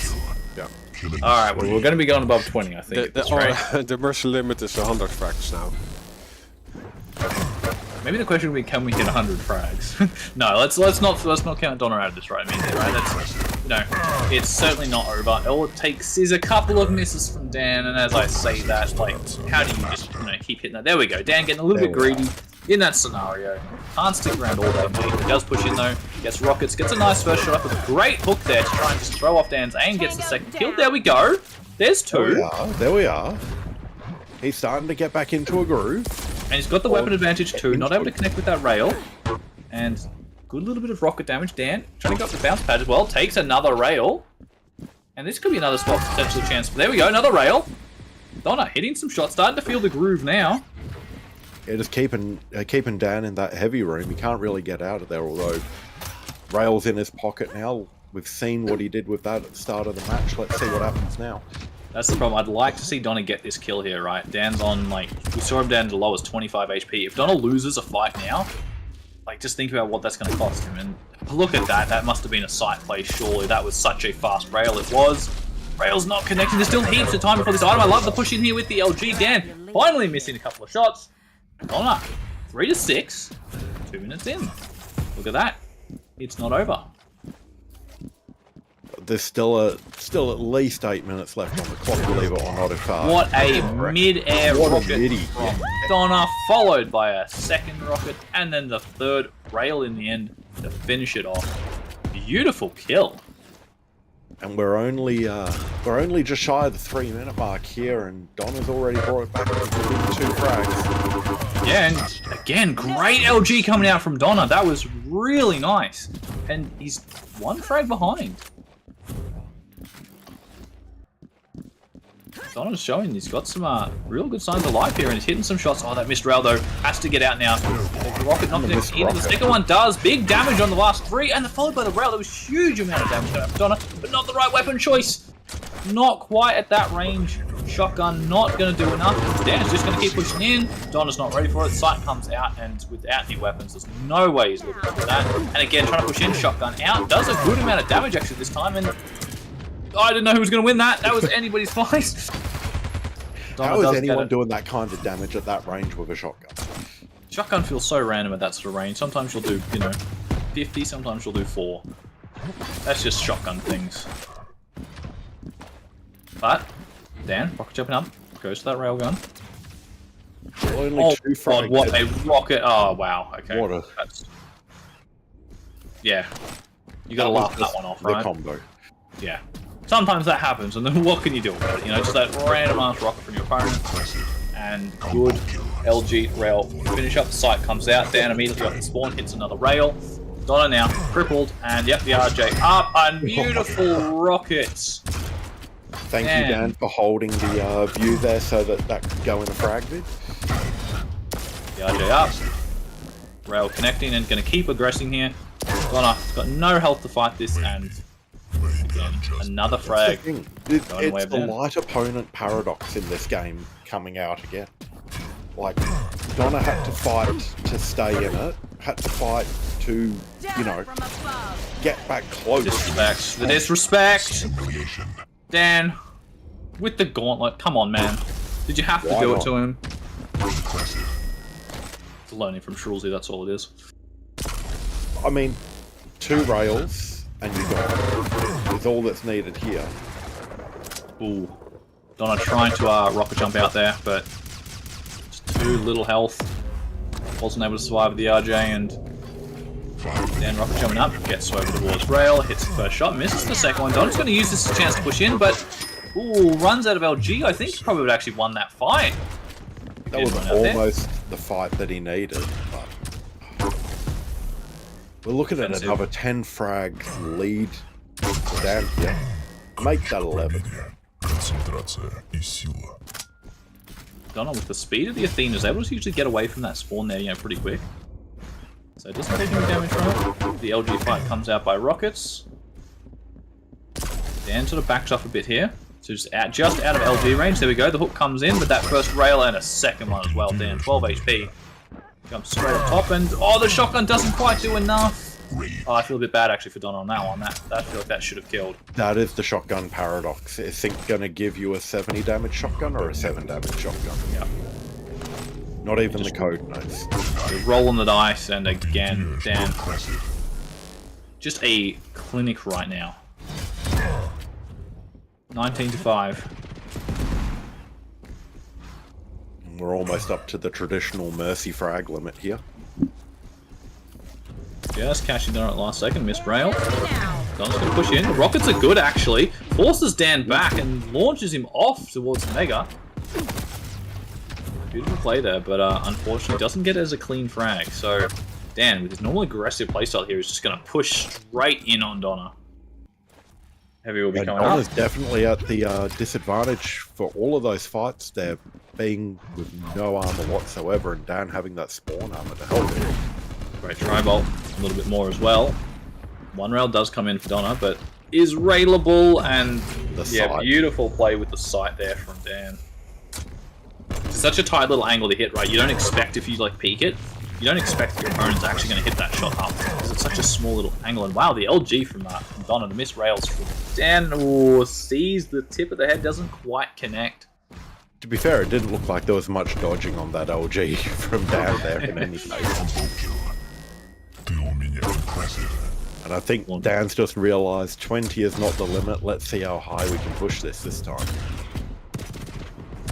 Yeah. Alright, well, we're going to be going above 20, I think. The mercy limit is 100 frags now. Maybe the question would be, can we hit 100 frags? No, let's not count Donna out of this right minute, right? That's it's certainly not over. All it takes is a couple of misses from Dan, and as I say that, like, how do you just keep hitting that? There we go. Dan getting a little bit greedy in that scenario. Can't stick around all day, mate. He does push in though. Gets rockets. Gets a nice first shot up with a great hook there to try and just throw off Dan's aim. Gets the second kill. There we go. There's two. There we are. He's starting to get back into a groove. And he's got the weapon advantage too, not able to connect with that rail. And good little bit of rocket damage. Dan trying to go up the bounce pad as well. Takes another rail. And this could be another spot potential chance. There we go, another rail. Donna hitting some shots, starting to feel the groove now. Yeah, just keeping Dan in that heavy room. He can't really get out of there, although rail's in his pocket now. We've seen what he did with that at the start of the match. Let's see what happens now. That's the problem. I'd like to see Donna get this kill here, right? Dan's on, like, we saw him down to the lowest 25 HP. If Donna loses a fight now, like, just think about what that's going to cost him. And look at that. That must have been a sight play, surely. That was such a fast rail. It was. Rail's not connecting. There's still heaps of time before this item. I love the push in here with the LG. Dan finally missing a couple of shots. Donna, 3 to 6. 2 minutes in. Look at that. It's not over. There's still at least 8 minutes left on the clock, believe it or not. What a mid-air rocket from Donna, followed by a second rocket, and then the third rail in the end to finish it off. Beautiful kill. And we're only just shy of the 3 minute mark here, and Donna's already brought it back to 2 frags. Yeah, and again, great LG coming out from Donna. That was really nice. And he's 1 frag behind. Donna's showing he's got some real good signs of life here, and he's hitting some shots. Oh, that missed rail though has to get out now. The rocket not connecting in. The second one does. Big damage on the last 3, and followed by the rail. There was huge amount of damage coming from Donna, but not the right weapon choice. Not quite at that range. Shotgun not going to do enough. Dan's just going to keep pushing in. Donna's not ready for it. Sight comes out, and without any weapons, there's no way he's looking for that. And again, trying to push in. Shotgun out. Does a good amount of damage actually this time, and I didn't know who was going to win that. That was anybody's fight. How is anyone doing that kind of damage at that range with a shotgun? Shotgun feels so random at that sort of range. Sometimes you'll do, 50, sometimes you'll do 4. That's just shotgun things. But, Dan, rocket jumping up, goes to that railgun. Only 2 frags. God, what a rocket. Oh, wow. Okay. What a... Yeah. You gotta laugh that one off, right? The combo. Yeah. Sometimes that happens, and then what can you do about it? Just that random ass rocket from your opponent. And good LG rail finish up. The sight comes out. Dan immediately off the spawn hits another rail. Donna now crippled, and yep, the RJ up. And beautiful rockets. Thank you, Dan, for holding the view there so that could go in a frag vid. The RJ up. Rail connecting and going to keep aggressing here. Donna's got no health to fight this, and again, another frag. It's the light opponent paradox in this game coming out again. Like, Donna had to fight to stay in it, had to fight to, get back close. Disrespect. The disrespect! Dan, with the gauntlet, come on, man. Did you have to do it to him? It's learning from Shrulsy, that's all it is. I mean, 2 rails, and you got it. Is all that's needed here. Ooh. Donna trying to rocket jump out there, but just too little health. Wasn't able to survive the RJ, and Dan rocket jumping up, gets over towards rail, hits the first shot, misses the second one. Donna's going to use this as a chance to push in, but ooh, runs out of LG. I think he probably would have actually won that fight. That was almost the fight that he needed. But we're looking at another 10 frags lead for Dan here. Make that 11. Donna, with the speed of the Athena, is able to usually get away from that spawn there, pretty quick. So it doesn't take any damage from it. The LG fight comes out by rockets. Dan sort of backs off a bit here. So just out of LG range. There we go. The hook comes in, but that first rail and a second one as well. Dan, 12 HP. Jumps straight up top, and oh, the shotgun doesn't quite do enough. Oh, I feel a bit bad actually for Donna on that one. I feel like that should have killed. That is the shotgun paradox. Is Sync going to give you a 70 damage shotgun or a 7 damage shotgun? Yeah. Not even the code notes. You're rolling the dice, and again, Dan. Just a clinic right now. 19-5. We're almost up to the traditional mercy frag limit here. Just catching Donna at last second. Missed rail. Donna's going to push in. The rockets are good, actually. Forces Dan back and launches him off towards Mega. Beautiful play there, but unfortunately doesn't get it as a clean frag. So Dan, with his normal aggressive playstyle here, is just going to push straight in on Donna. Heavy will be coming Donna's up. definitely at the disadvantage for all of those fights. They're being with no armor whatsoever, and Dan having that spawn armor to help him. Great try bolt, a little bit more as well. One rail does come in for Donna, but is railable, and yeah, beautiful play with the sight there from Dan. It's such a tight little angle to hit, right? You don't expect, if you like peek it, you don't expect your opponent's actually going to hit that shot up, because it's such a small little angle. And wow, the LG from Donna, the missed rails from Dan, sees the tip of the head, doesn't quite connect. To be fair, it didn't look like there was much dodging on that LG from Dan there in any case. And I think Dan's just realised 20 is not the limit. Let's see how high we can push this time.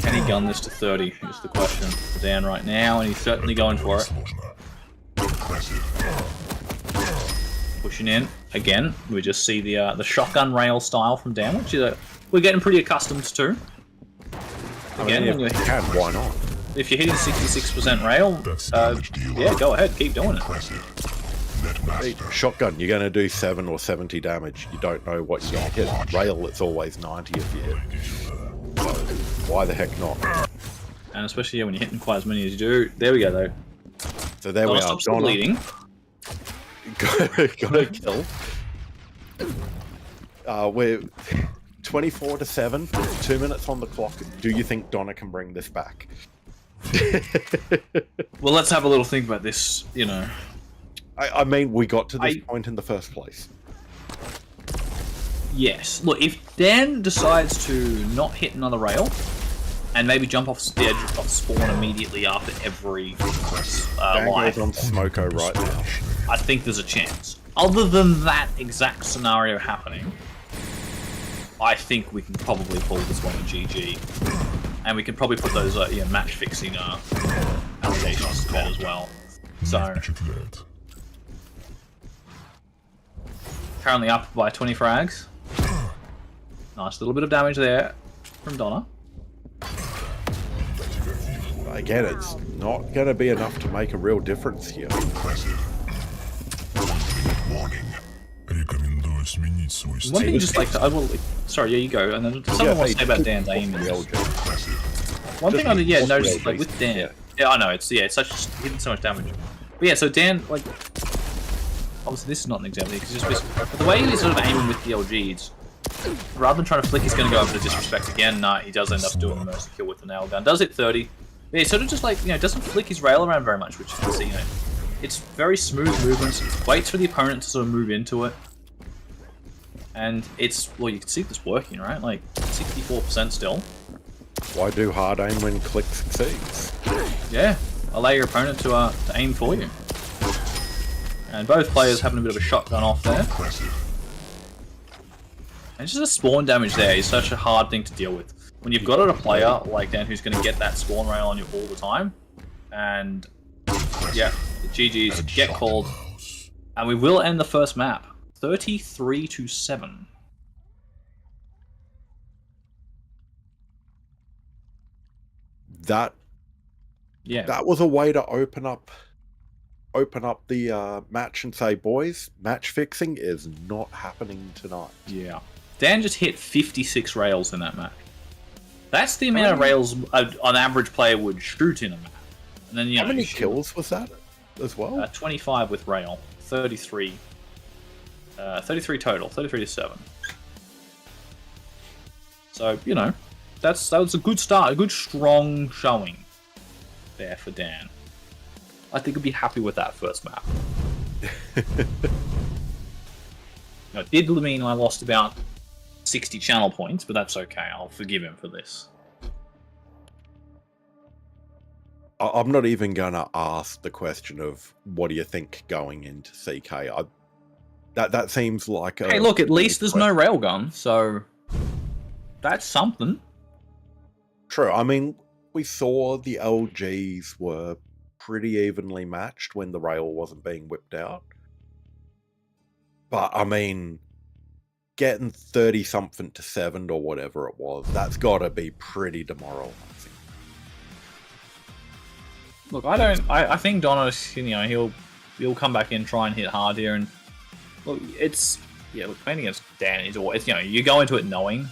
Can he gun this to 30 is the question for Dan right now, and he's certainly going for it. Pushing in. Again, we just see the shotgun rail style from Dan, which we're getting pretty accustomed to. Again, I mean, if you can, why not? If you're hitting 66% rail, yeah, go ahead, keep doing it. Hey, shotgun, you're going to do 7 or 70 damage. You don't know what you're going to hit. Rail, it's always 90 if you hit. So, why the heck not? And especially when you're hitting quite as many as you do. There we go, though. So there we are. Stops the bleeding. Got a kill. We're 24-7. 2 minutes on the clock. Do you think Donna can bring this back? Well, let's have a little think about this, you know. I mean, we got to this point in the first place. Yes. Look, if Dan decides to not hit another rail, and maybe jump off the edge of spawn immediately after every life, on Smoko right now. I think there's a chance. Other than that exact scenario happening, I think we can probably pull this one a GG. And we can probably put those match fixing allegations to bed as well. So currently up by 20 frags. Nice little bit of damage there from Donna. Again, it's not going to be enough to make a real difference here. One thing just like sorry, yeah, you go, and then something I want to say about Dan's aim is one thing I noticed like with Dan. Yeah, I know it's such hitting so much damage. But yeah, so Dan, like, obviously this is not an example because just but the way he's sort of aiming with the LGs, rather than trying to flick, he's going to go over to disrespect again. Nah, he does end up doing the mercy kill with the nail gun. Does hit 30. Yeah, sort of just like, doesn't flick his rail around very much, which you can see, it's very smooth movements. Waits for the opponent to sort of move into it. And it's, well, you can see this working, right? Like, 64% still. Why do hard aim when click succeeds? Yeah, allow your opponent to aim for you. And both players having a bit of a shotgun off there. And just the spawn damage there is such a hard thing to deal with. When you've got a player like Dan who's going to get that spawn rail on you all the time, and yeah, the GGs get called, and we will end the first map 33-7. That was a way to open up the match and say, boys, match fixing is not happening tonight. Yeah, Dan just hit 56 rails in that match. That's the amount of rails an average player would shoot in a map. And then, how many kills was that as well? 25 with rail, 33. 33 total, 33-7. So, that was a good start, a good strong showing there for Dan. I think he'd be happy with that first map. It did mean I lost about 60 channel points, but that's okay. I'll forgive him for this. I'm not even going to ask the question of what do you think going into CK. That seems like a... Hey, look, at least there's no railgun, so that's something. True. I mean, we saw the LGs were pretty evenly matched when the rail wasn't being whipped out. But, I mean, getting 30-something to 7 or whatever it was, that's got to be pretty demoralizing. Look, I think Donna, he'll come back in, try and hit hard here, and look, look, playing against Dan is always, you go into it knowing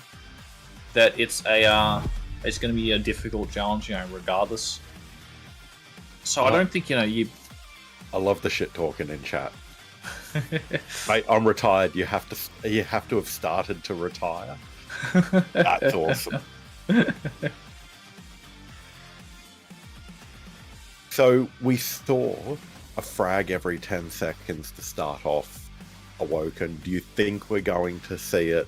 that it's going to be a difficult challenge, regardless. So I don't think, you... I love the shit talking in chat. Mate, I'm retired. You have to have started to retire. That's awesome. So we saw a frag every 10 seconds to start off Awoken. Do you think we're going to see it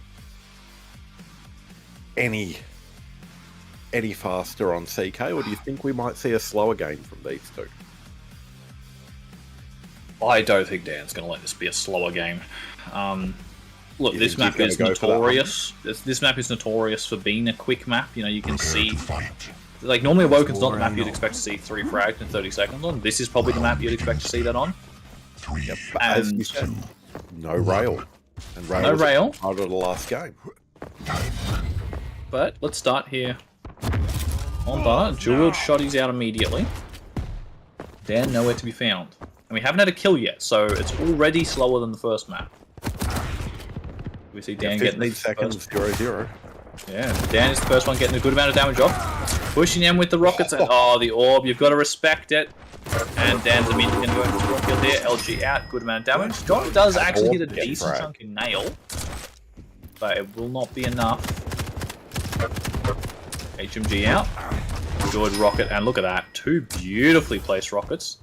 any faster on CK, or do you think we might see a slower game from these two? I don't think Dan's going to let this be a slower game. Look, this map is notorious. This map is notorious for being a quick map. You can see... Like, normally Awoken's not the map you'd expect to see 3 frags in 30 seconds on. This is probably the map you'd expect to see that on. Yep, as you said, no rail. And rail no rail. Out of the last game. But let's start here on Donna. Dual-wield shotties out immediately. Dan nowhere to be found. And we haven't had a kill yet, so it's already slower than the first map. We see Dan getting these seconds 0-0. Yeah, Dan is the first one getting a good amount of damage off. Pushing him with the rockets. And, the orb. You've got to respect it. And Dan's immediately going to go into the rocket here. LG out. Good amount of damage. Donna does actually hit a decent chunk in nail. But it will not be enough. HMG out. Good rocket. And look at that. 2 beautifully placed rockets.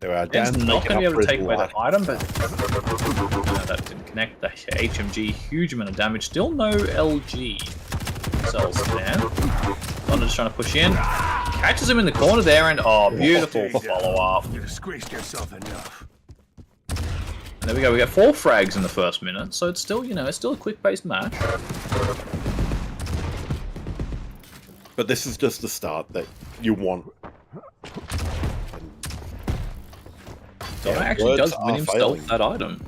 Dan's not going to be able to take away that item, but no, that didn't connect. The HMG, huge amount of damage. Still no LG cells Dan. Donna just trying to push in. Catches him in the corner there, and beautiful follow-up. You disgraced yourself enough. And there we go. We got 4 frags in the first minute, so it's still, it's still a quick-based match. But this is just the start that you want. Donna actually does win himself that item.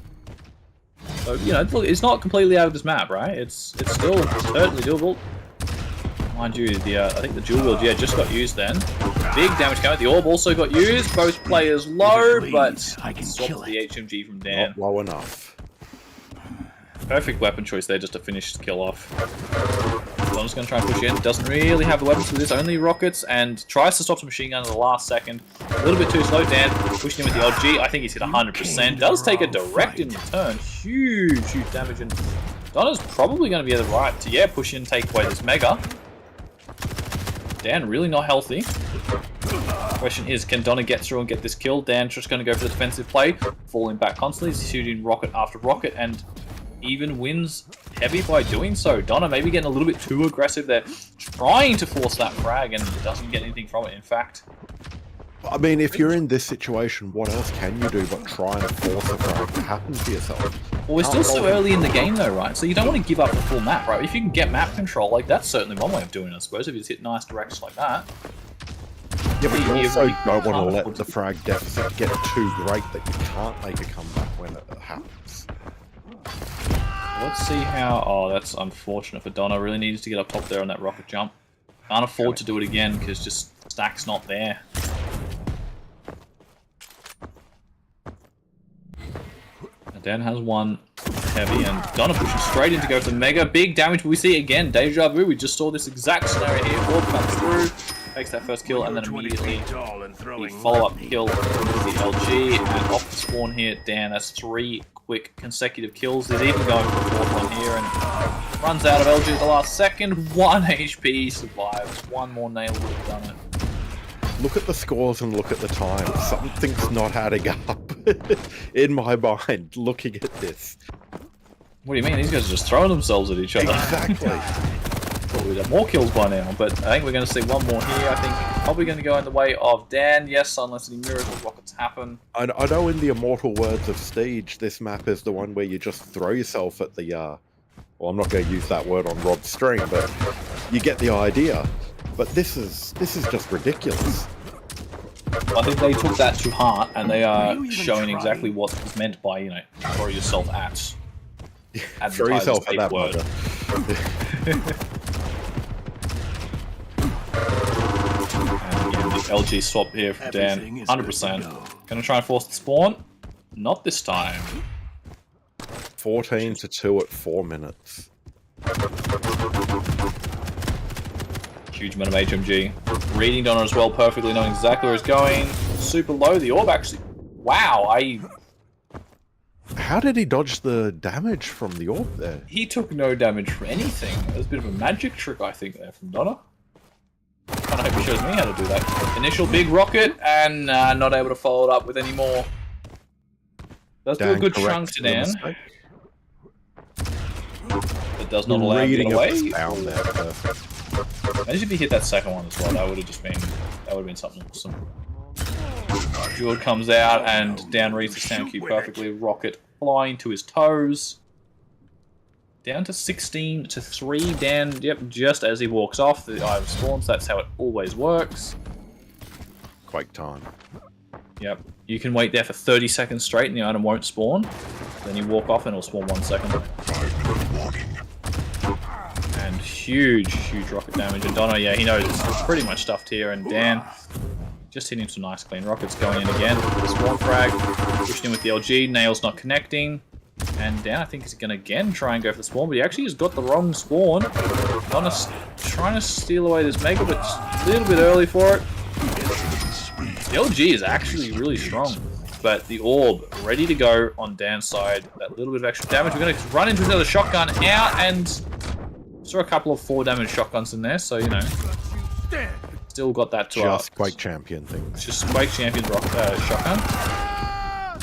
So, look, it's not completely out of this map, right? It's still certainly doable. Mind you, I think the dual wield, just got used then. Big damage coming. The orb also got used. Both players low, but I can swapped the HMG from Dan. Not low enough. Perfect weapon choice there just to finish the kill off. Donna's going to try and push in. Doesn't really have the weapons for this, only rockets, and tries to stop some machine gun at the last second. A little bit too slow. Dan pushing him with the LG. I think he's hit 100%. Does take a direct in return. Huge damage. And Donna's probably going to be at the right to, push in, take away this Mega. Dan really not healthy. Question is, can Donna get through and get this kill? Dan's just going to go for the defensive play. Falling back constantly. He's shooting rocket after rocket, and even wins heavy by doing so. Donna maybe getting a little bit too aggressive there, trying to force that frag and doesn't get anything from it, in fact. I mean, if you're in this situation, what else can you do but try and force a frag to happen to yourself? Well, we're still so early in the game though, right? So you don't want to give up the full map, right? If you can get map control, like, that's certainly one way of doing it, I suppose, if you just hit nice directions like that. Yeah, but you also don't want to let the frag deficit get too great that you can't make a comeback when it happens. Let's see how... Oh, that's unfortunate for Donna. Really needs to get up top there on that rocket jump. Can't afford to do it again because just stack's not there. Dan has one heavy, and Donna pushing straight in to go for the Mega. Big damage, but we see again, deja vu. We just saw this exact scenario here. Orb comes through, takes that first kill, and then immediately the follow-up kill with the LG. And off the spawn here, Dan, that's 3 quick consecutive kills. He's even going for the 4th one here, and runs out of LG at the last second. 1 HP survives. 1 more nail would have done it. Look at the scores and look at the time. Something's not adding up. in my mind, looking at this. What do you mean? These guys are just throwing themselves at each other. Exactly. Thought we'd have more kills by now, but I think we're going to see one more here. I think probably going to go in the way of Dan. Yes, unless any miracle rockets happen. I know in the immortal words of Steege, this map is the one where you just throw yourself at the, well, I'm not going to use that word on Rob's stream, but you get the idea. But this is just ridiculous. I think they took that to heart, and they are showing exactly what is meant by, you know, throw yourself at. Throw yourself at that word. And again, the LG swap here from Dan, 100%. Gonna try and force the spawn? Not this time. 14-2 at 4 minutes. Huge amount of HMG. Reading Donna as well, perfectly knowing exactly where he's going. Super low. The orb actually... Wow, How did he dodge the damage from the orb there? He took no damage from anything. That was a bit of a magic trick, I think, there from Donna. Kinda hope he shows me how to do that. Initial big rocket, and not able to follow it up with any more. Does do a good chunk to Dan. It does not allow him to get away. Down there, perfect. Imagine if he hit that second one as well. That would have just been... That would have been something awesome. Jewel comes out, and Dan reads the sound cue perfectly. Rocket flying to his toes. Down to 16-3. Dan, yep, just as he walks off, the item spawns. That's how it always works. Quake time. Yep. You can wait there for 30 seconds straight, and the item won't spawn. Then you walk off, and it'll spawn 1 second. And huge rocket damage. And Donna, yeah, he knows it's pretty much stuffed here. And Dan just hitting some nice clean rockets going in again. The spawn frag, pushing in with the LG. Nail's not connecting. And Dan, I think, is going to again try and go for the spawn, but he actually has got the wrong spawn. Donna's trying to steal away this Mega, but a little bit early for it. The LG is actually really strong, but the orb ready to go on Dan's side. That little bit of extra damage. We're going to run into another shotgun out, and saw a couple of 4 damage shotguns in there, so, you know, still got that to just Quake Champion things. Just Quake Champion shotgun.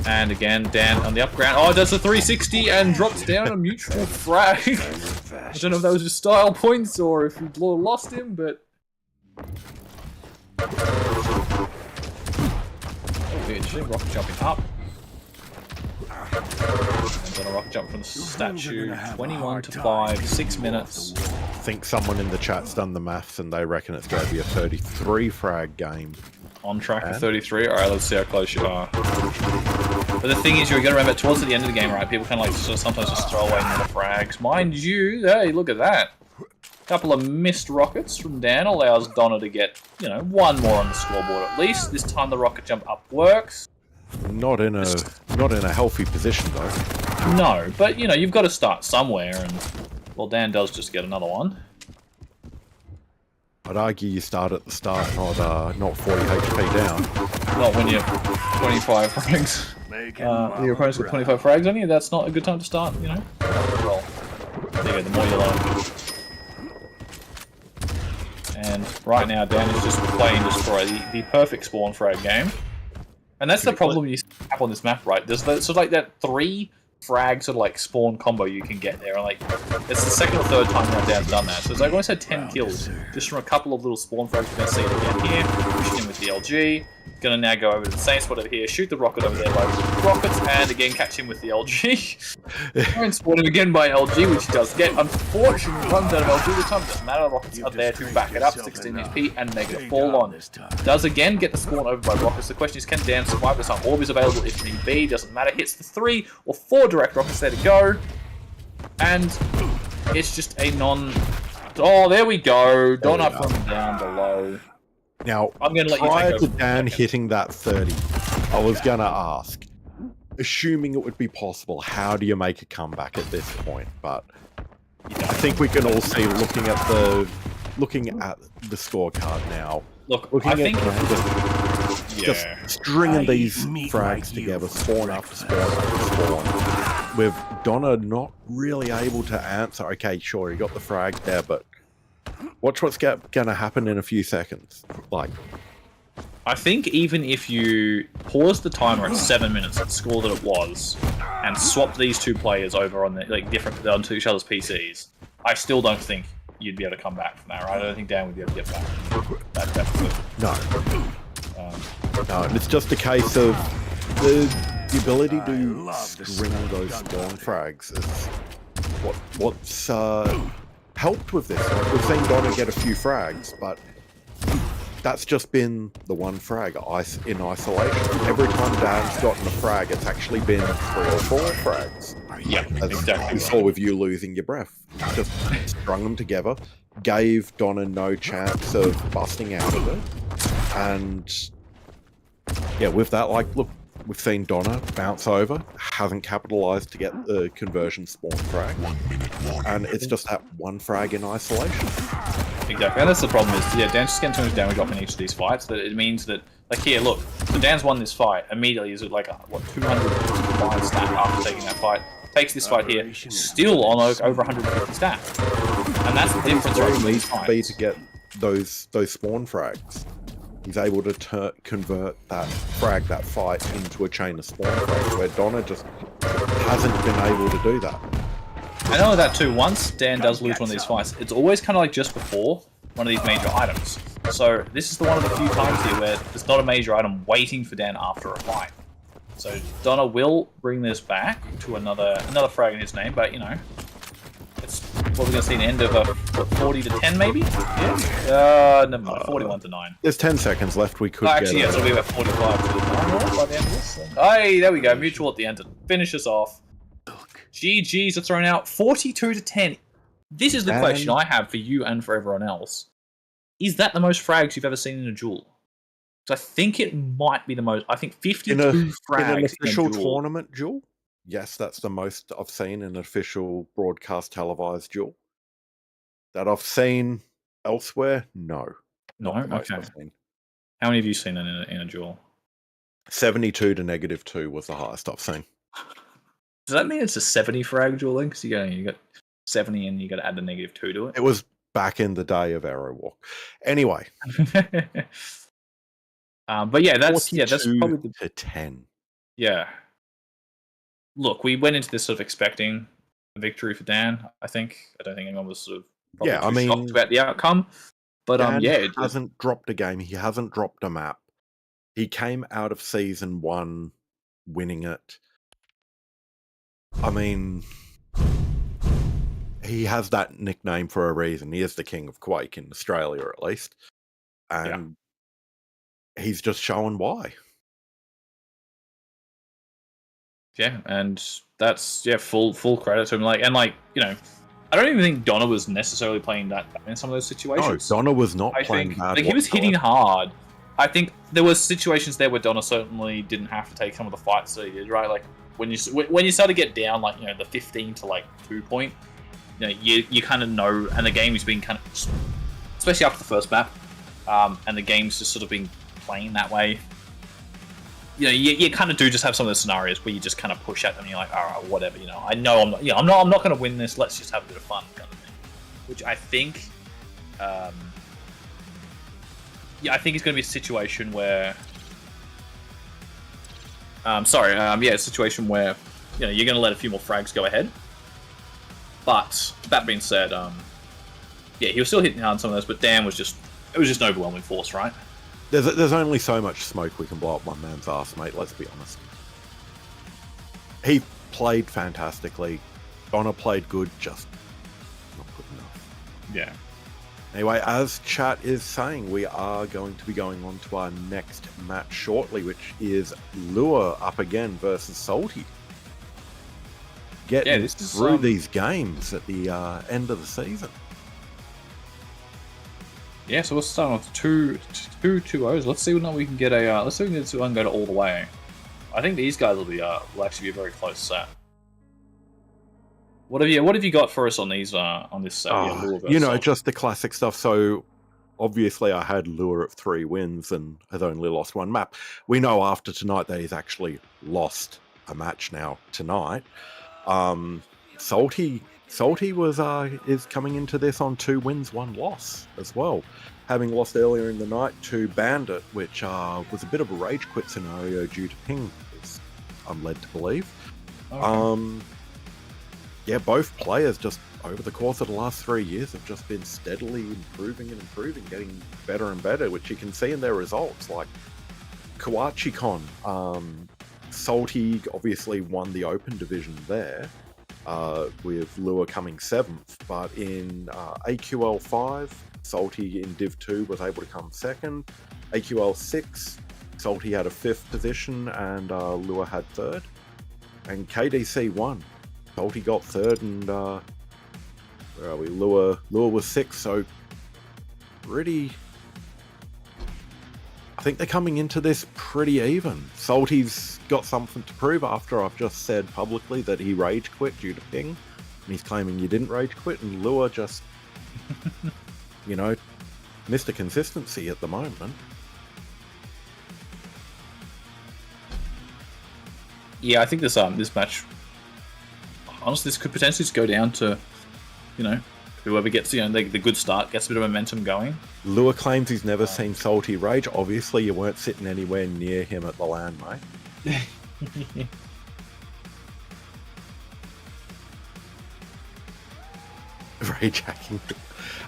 And again, Dan on the upground. Oh, does a 360 and drops down a mutual frag. I don't know if that was just style points or if we lost him, but... Oh, interesting. Rocket jumping up. And then a rocket jump from the statue. 21-5, 6 minutes. I think someone in the chat's done the maths and they reckon it's going to be a 33 frag game. On track for 33. Alright, let's see how close you are. But the thing is, you're going to remember, towards the end of the game, right, people kind of like sometimes just throw away more frags. Mind you, hey, look at that. A couple of missed rockets from Dan allows Donna to get, you know, 1 more on the scoreboard at least. This time the rocket jump up works. Not in a healthy position though. No, but you know, you've got to start somewhere, and well, Dan does just get another one. I'd argue you start at the start, not 40 HP down. Not when you're 25 frags. Your opponent's got 25 frags on you. That's not a good time to start, you know. Well, there you go. The more you learn. And right now, Dan is just playing Destroy, the perfect spawn frag game. And that's the problem you have on this map, right? There's sort of like that 3 frag sort of like spawn combo you can get there, and like it's the second or third time now Dan's done that. So it's like almost had 10 kills just from a couple of little spawn frags. We're gonna see it again here. Pushing in with the LG. Gonna now go over to the same spot over here, shoot the rocket over there by rockets, and again catch him with the LG. And spawn him again by LG, which he does get. Unfortunately, runs out of LG this time. Doesn't matter, the rockets are there to back it up. 16 HP and negative fall on. Does again get the spawn over by rockets. The question is, can Dan survive this time? Orb is available if need be. Doesn't matter. Hits the 3 or 4 direct rockets there to go. And it's just a non... Oh, there we go. Donna from down below. Now, I'm gonna let you prior to Dan hitting that 30, I was going to ask, assuming it would be possible, how do you make a comeback at this point? But I think we can all see, looking at the scorecard now. Look, looking I think just stringing these frags together, spawn after spawn after spawn, with Donna not really able to answer. Okay, sure, he got the frag there, but watch what's going to happen in a few seconds. Like, I think even if you pause the timer at 7 minutes and score that it was, and swap these two players over on the onto each other's PCs, I still don't think you'd be able to come back from that, right? I don't think Dan would be able to get back. That definitely. No. No, and it's just a case of the ability to string those spawn frags is what's helped with this. Like, we've seen Donna get a few frags, but that's just been the one frag in isolation. Every time Dan's gotten a frag, it's actually been 3 or 4 frags. Yeah, exactly. We saw with you losing your breath. Just strung them together, gave Donna no chance of busting out of it. And yeah, with that, like, look, we've seen Donna bounce over, hasn't capitalized to get the conversion spawn frag. And it's just that one frag in isolation. Exactly, and that's the problem is, yeah, Dan's just getting too much damage off in each of these fights, that it means that, like here, look, so Dan's won this fight, immediately is at like, what, 205 stat after taking that fight, takes this fight here, still on over 150 stat. And that's the difference right needs to be to get those spawn frags. He's able to convert that fight into a chain of spawn frags, where Donna just hasn't been able to do that. I know that too. Once Dan does lose one of these fights, it's always kind of like just before one of these major items. So this is one of the few times here where there's not a major item waiting for Dan after a fight. So Donna will bring this back to another frag in his name, but you know, it's what we're going to see an end of a 40 to 10 maybe? Yeah? Never mind, 41 to 9. There's 10 seconds left. We could actually, yeah, so it'll be about 45 to 9 by the end of this. Hey, there we go. Mutual at the end to finish us off. GG's are thrown out 42 to 10. This is the question I have for you and for everyone else. Is that the most frags you've ever seen in a duel? Because I think it might be the most. I think 52 frags in an official tournament duel. Yes, that's the most I've seen in an official broadcast televised duel. That I've seen elsewhere, no. No, okay. How many have you seen in a duel? 72 to -2 was the highest I've seen. Does that mean it's a 70 frag duel then? Because you got 70 and you got to add a -2 to it. It was back in the day of Arrow Walk. Anyway, but yeah, that's probably to 10. Yeah. Look, we went into this sort of expecting a victory for Dan. I don't think anyone was sort of shocked about the outcome. But Dan hasn't dropped a game. He hasn't dropped a map. He came out of season 1 winning it. I mean, he has that nickname for a reason. He is the king of Quake in Australia, at least. And he's just showing why. Yeah, and that's full credit to him. You know, I don't even think Donna was necessarily playing that bad in some of those situations. No, Donna was not playing bad. Like, he was hitting hard. I think there was situations there where Donna certainly didn't have to take some of the fights that he did, right? Like when you start to get down, like, you know, the 15 to like 2 point, you know, you kind of know, and the game has been kind of, especially after the first map, and the game's just sort of been playing that way. You know, you kind of do just have some of those scenarios where you just kind of push at them and you're like, all right, whatever, you know, I know I'm not going to win this, let's just have a bit of fun, kind of thing. Which I think, I think it's going to be a situation where, a situation where, you know, you're going to let a few more frags go ahead. But that being said, he was still hitting hard on some of those, but Dan was just an overwhelming force, right? There's only so much smoke we can blow up one man's ass, mate, let's be honest. He played fantastically. Donna played good, just not good enough. Yeah. Anyway, as chat is saying, we are going to be going on to our next match shortly, which is Lure up again versus Salty. Getting through these games at the end of the season. Yeah, so we'll start off 2 2-0s. Let's see what we can get let's see if we can get this one go to all the way. I think these guys will actually be a very close set. What have you got for us on these on this set? You know, just the classic stuff. So obviously I had Lure at 3 wins and has only lost 1 map. We know after tonight that he's actually lost a match now tonight. Salty was is coming into this on 2 wins, 1 loss as well. having lost earlier in the night to Bandit, which was a bit of a rage quit scenario due to ping, as I'm led to believe. Okay. Yeah, both players just over the course of the last 3 years have just been steadily improving and improving, getting better and better, which you can see in their results. Like Kuachicon, Salty obviously won the Open division there, with Lua coming 7th, but in AQL 5, Salty in Div 2 was able to come 2nd. AQL 6, Salty had a 5th position and Lua had 3rd. And KDC 1, Salty got 3rd and where are we? Lua was 6th, so pretty... I think they're coming into this pretty even. Salty's got something to prove after I've just said publicly that he rage quit due to ping, and he's claiming you didn't rage quit, and Lua just, you know, Mr. Consistency at the moment. Yeah, I think this match, honestly, this could potentially just go down to, you know, whoever gets, you know, the good start, gets a bit of momentum going. Lua claims he's never seen Salty rage. Obviously, you weren't sitting anywhere near him at the LAN, mate. Rage hacking.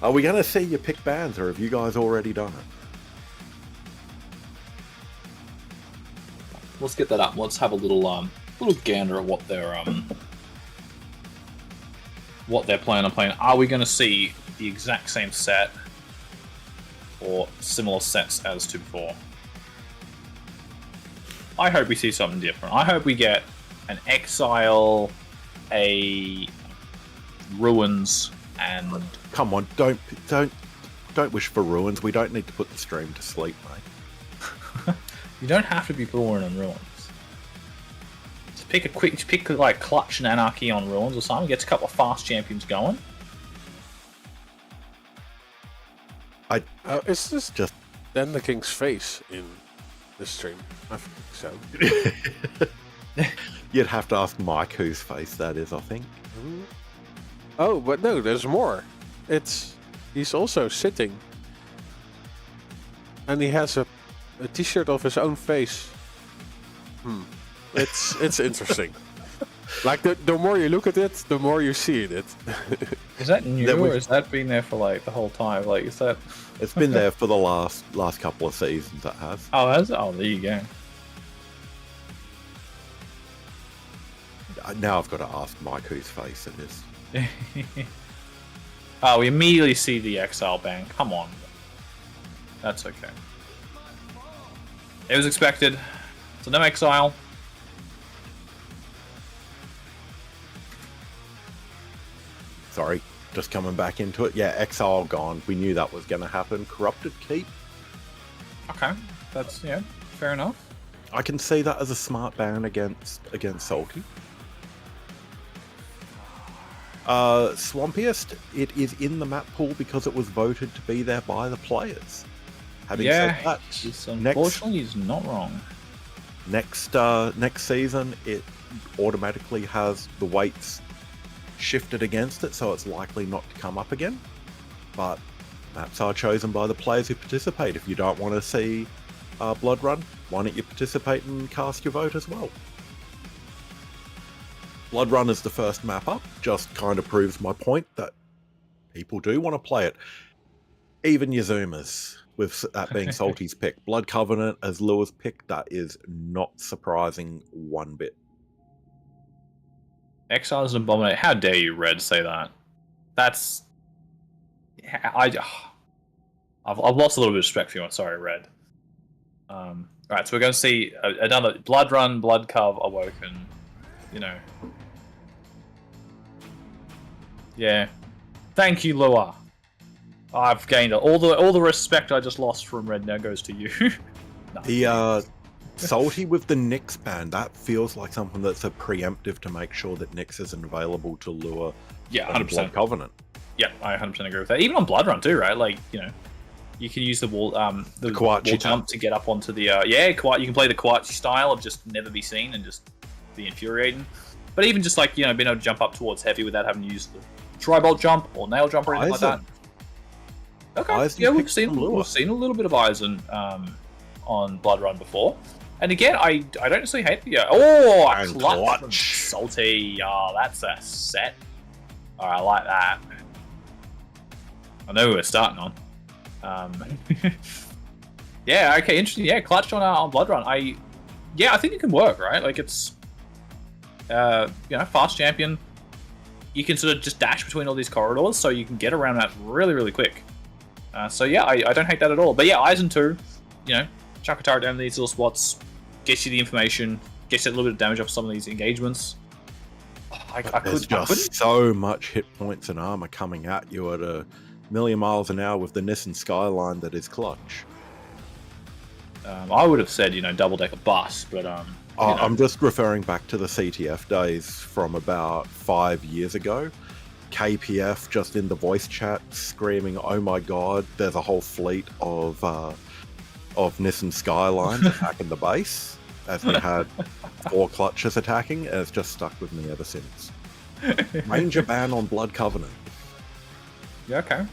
Are we going to see you pick bands, or have you guys already done it? Let's get that up. Let's have a little gander at what they're planning on playing. Are we going to see the exact same set or similar sets as to before? I hope we see something different. I hope we get an Exile, a Ruins, and... Come on, don't wish for Ruins. We don't need to put the stream to sleep, mate. You don't have to be boring on Ruins. Just pick like Clutch and Anarchy on Ruins or something. Gets a couple of fast champions going. Is this just Dandaking's face in the stream? I think so. You'd have to ask Mike whose face that is, I think. Oh, but no, there's more. He's also sitting, and he has a t-shirt of his own face. It's interesting. Like the more you look at it, the more you see it. Is that new, or has that been there for like the whole time? Like, is that? It's been there for the last couple of seasons. It has. Oh, has it? Oh, there you go. Now I've got to ask Mike whose face it is. Oh, we immediately see the Exile bang. Come on. That's okay. It was expected. So no Exile. Sorry, just coming back into it. Yeah, Exile gone. We knew that was going to happen. Corrupted Keep. Okay, that's, yeah, fair enough. I can see that as a smart ban against Salty. Swampiest, it is in the map pool because it was voted to be there by the players. Having said that, unfortunately, he's not wrong. Next season, it automatically has the weights shifted against it, so it's likely not to come up again. But maps are chosen by the players who participate. If you don't want to see Blood Run, why don't you participate and cast your vote as well? Blood Run is the first map up, just kind of proves my point that people do want to play it. Even your Zoomers, with that being Salty's pick. Blood Covenant as Lua's pick, that is not surprising one bit. Exile is an abomination. How dare you, Red, say that? That's... I've lost a little bit of respect for you. I'm sorry, Red. Alright, so we're going to see another Blood Run, Blood Cove, Awoken. You know. Yeah. Thank you, Lua. I've gained all the respect I just lost from Red now goes to you. No. The Salty with the Nyx ban, that feels like something that's a preemptive to make sure that Nyx isn't available to Lua. Yeah, 100%. Blood Covenant. Yeah, I 100% agree with that. Even on Blood Run too, right? Like, you know, you can use the wall, the wall jump to get up onto the you can play the Kuachi style of just never be seen and just be infuriating. But even just like, you know, being able to jump up towards heavy without having to use the tri-bolt jump or nail jump or anything like that. Okay. Eisen Yeah, picked from Lure. we've seen a little bit of Eisen on Blood Run before. And again, I don't necessarily hate the a And clutch from clutch. Salty. Oh, that's a set. Oh, I like that. I know who we're starting on. Yeah, okay, interesting. Yeah, clutch on Blood Run. I think it can work, right? Like it's fast champion. You can sort of just dash between all these corridors, so you can get around that really, really quick. So yeah, I don't hate that at all. But yeah, Eisen 2, chuck a turret down these little spots, gets you the information, gets you a little bit of damage off some of these engagements. There's just so much hit points and armor coming at you at a million miles an hour with the Nissan Skyline that is clutch. I would have said, double-decker bus, but I'm just referring back to the CTF days from about 5 years ago. KPF just in the voice chat screaming, "Oh my god, there's a whole fleet of Nissan Skylines attacking the base," as we had 4 clutches attacking, and it's just stuck with me ever since. Ranger ban on Blood Covenant. Yeah, okay.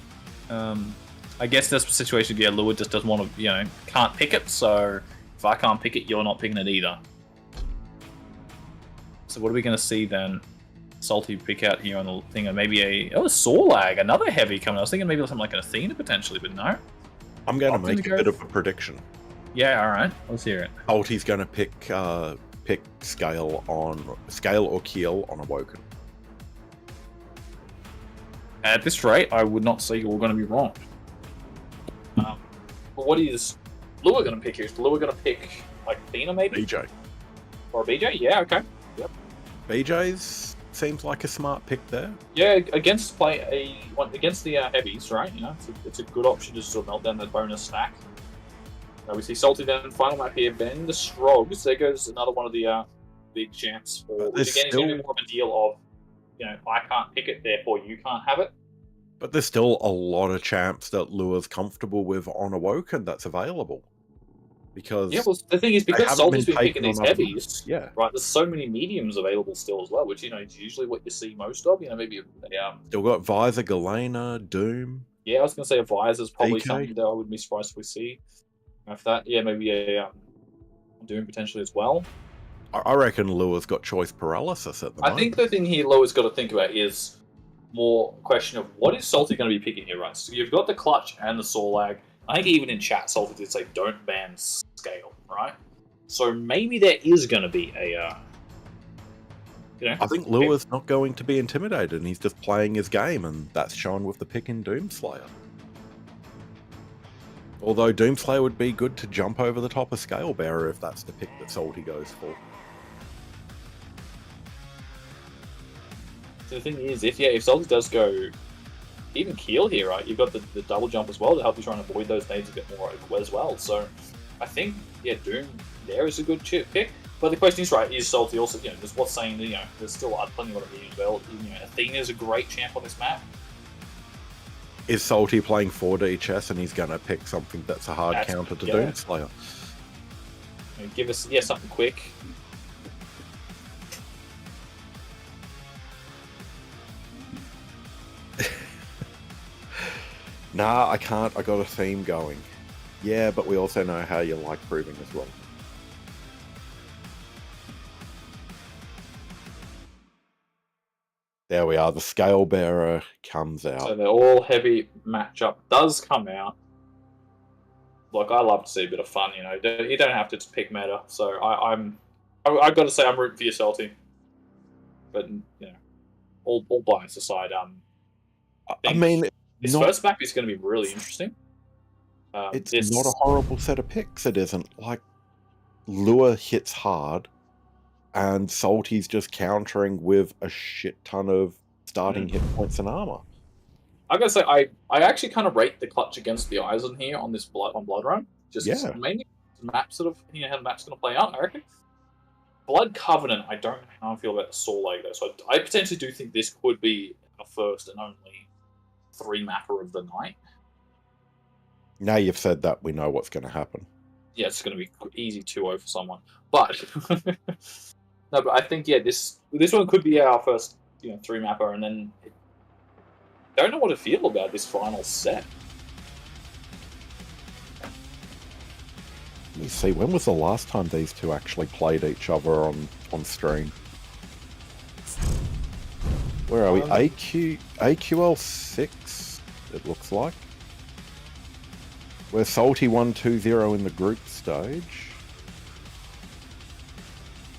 I guess this situation, Lua just doesn't want to, can't pick it, so if I can't pick it, you're not picking it either. So what are we going to see then? Salty pick out here on the thing, and maybe a Sorlag, another heavy coming. I was thinking maybe something like an Athena potentially, but no. I'm going to make a bit of a prediction. Yeah, all right. Let's hear it. Salty's going to pick scale or keel on Awoken. At this rate, I would not say you're going to be wrong. But what is Lua going to pick here? Is Lua going to pick like Athena maybe? BJ. Or a BJ? Yeah, okay. Yep. BJ's seems like a smart pick there. Yeah, against the heavies, right? It's a good option to sort of melt down the bonus stack. We see Salty then, final map here, Ben the Strogs. There goes another one of the big champs. Which again is going to be more of a deal of, I can't pick it, therefore you can't have it. But there's still a lot of champs that Lua's comfortable with on Awoken that's available. Because the thing is, because Salty's been picking these heavies, yeah, right, there's so many mediums available still as well, which, is usually what you see most of. Maybe still got Visor, Galena, Doom. Yeah, I was going to say a Visor's probably DK. something that I wouldn't be surprised if we see. After that, maybe a Doom potentially as well. I reckon Lua's got choice paralysis at the moment. I think the thing here Lua's got to think about is more a question of what is Salty going to be picking here, right? So you've got the clutch and the Sorlag. I think even in chat, Salty did say don't ban scale, right? So maybe there is going to be a, I think Lua's not going to be intimidated, and he's just playing his game, and that's shown with the pick in Doomslayer. Although Doomslayer would be good to jump over the top of Scalebearer if that's the pick that Salty goes for. So the thing is, if Salty does go even keel here, right, you've got the double jump as well to help you try and avoid those nades a bit more as well. So I think, Doom there is a good pick. But the question is, right, is Salty also, there's what's saying that, there's still plenty of other mediums as well. Athena is a great champ on this map. Is Salty playing 4D chess and he's going to pick something that's a hard counter to Doomslayer? Give us, something quick. Nah, I can't. I got a theme going. Yeah, but we also know how you like proving as well. There we are. The Scalebearer comes out. So the all heavy matchup does come out. Look, I love to see a bit of fun. You don't have to just pick meta. So I've got to say I'm rooting for you, Salty. But all bias aside, I mean, this first map is going to be really interesting. It's not a horrible set of picks. It isn't. Like, Lua hits hard, and Salty's just countering with a shit ton of starting hit points and armor. I gotta say, I actually kind of rate the clutch against the Eisen here on this Blood Run. Just mainly map sort of how the map's going to play out. I reckon Blood Covenant. I don't know how I feel about the Sorlag though. So I potentially do think this could be a first and only 3-mapper of the night. Now you've said that, we know what's going to happen. Yeah, it's going to be easy 2-0 for someone. But no, but I think this one could be our first 3-mapper, and then don't know what to feel about this final set. me see. When was the last time these two actually played each other on stream? Where are we? AQL6, it looks like. Where Salty won 2-0 in the group stage.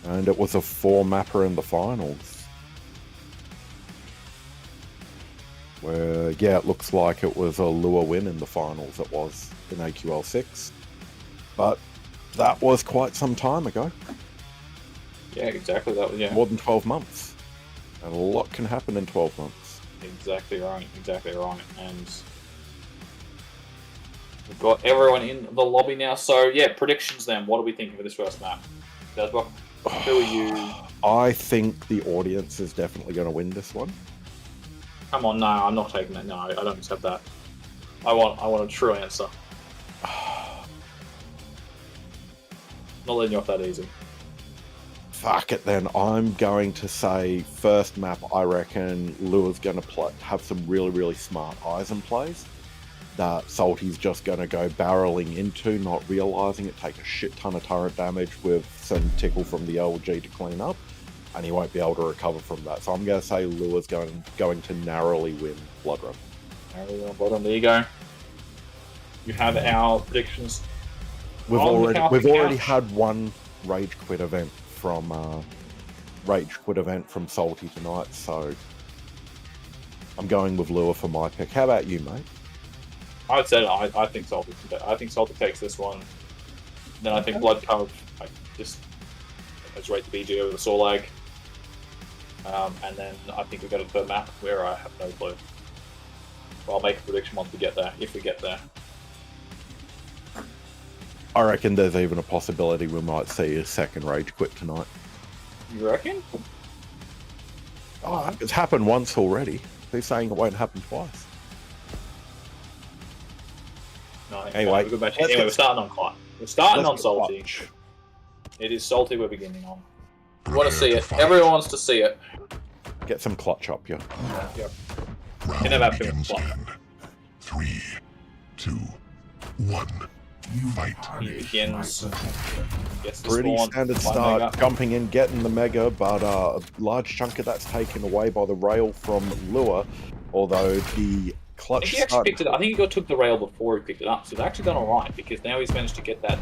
And it was a 4-mapper in the finals. Where, yeah, it looks like it was a Lua win in the finals. It was in AQL6. But that was quite some time ago. Yeah, exactly. That was, yeah. More than 12 months. And a lot can happen in 12 months. Exactly right. Exactly right. And we've got everyone in the lobby now. So, yeah, predictions then. What are we thinking for this first map? Desbok, who are you? I think the audience is definitely going to win this one. Come on, no, I'm not taking that. No, I don't accept that. I want a true answer. Not letting you off that easy. Fuck it then. I'm going to say first map, I reckon Lua's going to have some really, really smart Eisen plays that Salty's just going to go barreling into, not realising it, take a shit ton of turret damage with some tickle from the LG to clean up, and he won't be able to recover from that. So I'm going to say Lua's going to narrowly win Blood Run. Narrowly win Blood Run. There you go. You have our predictions. We've already had one rage quit event from Salty tonight, so I'm going with Lua for my pick. How about you, mate? I would say I think Salty. I think Salty takes this one. Then I think Blood Cove just goes right to BG over the Sorlag. And then I think we go to the third map where I have no clue. But I'll make a prediction once we get there, if we get there. I reckon there's even a possibility we might see a second rage quit tonight. You reckon? Oh, it's happened once already. Who's saying it won't happen twice? No, anyway, we're starting on Clyde. We're starting on Salty. It is Salty we're beginning on. We want to see it. Everyone wants to see it. Get some clutch up, yeah. Yep. Can never have too much clutch. 3, 2, 1. Fight. He begins. Pretty standard start, mega. Jumping in, getting the mega, but a large chunk of that's taken away by the rail from Lua, although the clutch. I think he actually picked it up. I think he took the rail before he picked it up, so it's actually done alright, because now he's managed to get that.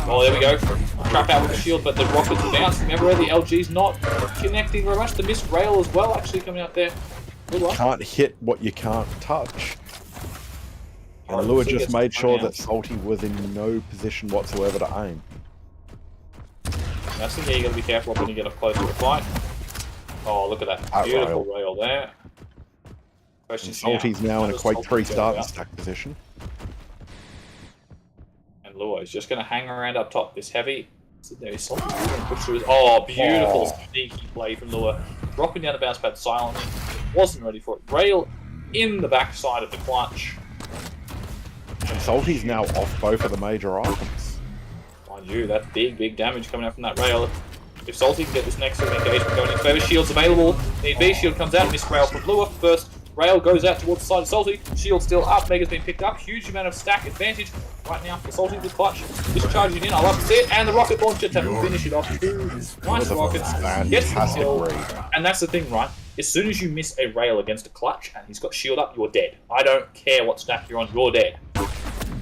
Oh, there we go. Trap out with the shield, but the rockets bounce. Remember, the LG's not connecting very much. The missed rail as well, actually coming out there. You can't hit what you can't touch. And Lua just made sure that Salty was in no position whatsoever to aim. That's the thing, you gotta be careful when you get up close to the fight. Oh, look at that. Beautiful rail there. Salty's now in a Quake 3 start and stack position. And Lua is just gonna hang around up top. This heavy. There is Salty push through. Oh, beautiful sneaky play from Lua. Dropping down the bounce pad silently. Wasn't ready for it. Rail in the backside of the clutch. And Salty's now off both of the major items. Mind you, that's big damage coming out from that rail. If Salty can get this next engagement going in favor, shield's available. Need B, shield comes out, missed rail from Lua. First rail goes out towards the side of Salty. Shield still up, Mega's been picked up. Huge amount of stack advantage right now for Salty with clutch. Discharging in, I love to see it. And the rocket launcher to finish it off. Nice rockets. Gets the kill. And that's the thing, right? As soon as you miss a rail against a clutch and he's got shield up, you're dead. I don't care what stack you're on, you're dead.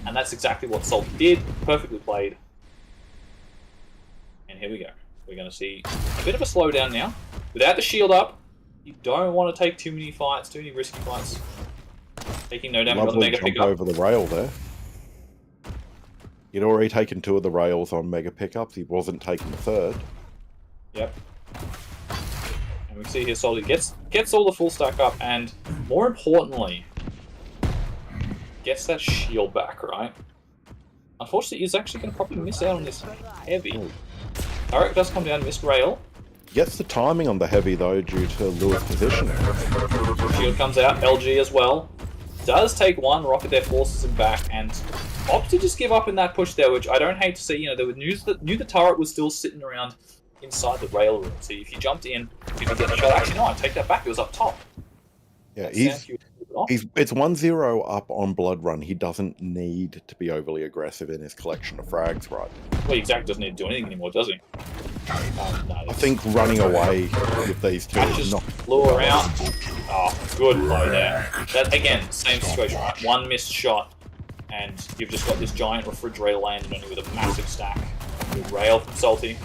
And that's exactly what Salty did. Perfectly played. And here we go. We're going to see a bit of a slowdown now. Without the shield up, you don't want to take too many fights, too many risky fights. Taking no damage on the mega pickup. Over the rail there. He'd already taken 2 of the rails on mega pickups. He wasn't taking the 3rd. Yep. And we see here Salty gets all the full stack up, and more importantly, gets that shield back, right? Unfortunately, he's actually going to probably miss out on this heavy. Turret does come down, missed rail. Gets the timing on the heavy, though, due to Lua's position. Shield comes out, LG as well. Does take one, rocket there forces him back, and opts to just give up in that push there, which I don't hate to see. You know, there was news that the turret was still sitting around inside the rail room. So if you jumped in, if you get a shot, actually no, I take that back. It was up top. Yeah, flip it off. It's 1-0 up on Blood Run. He doesn't need to be overly aggressive in his collection of frags, right? Well, exactly doesn't need to do anything anymore, does he? No, I think running away with these two is catches not... lure out. Oh, good play there. That again, same situation, right? One missed shot, and you've just got this giant refrigerator landing on you with a massive stack. Good rail from Salty.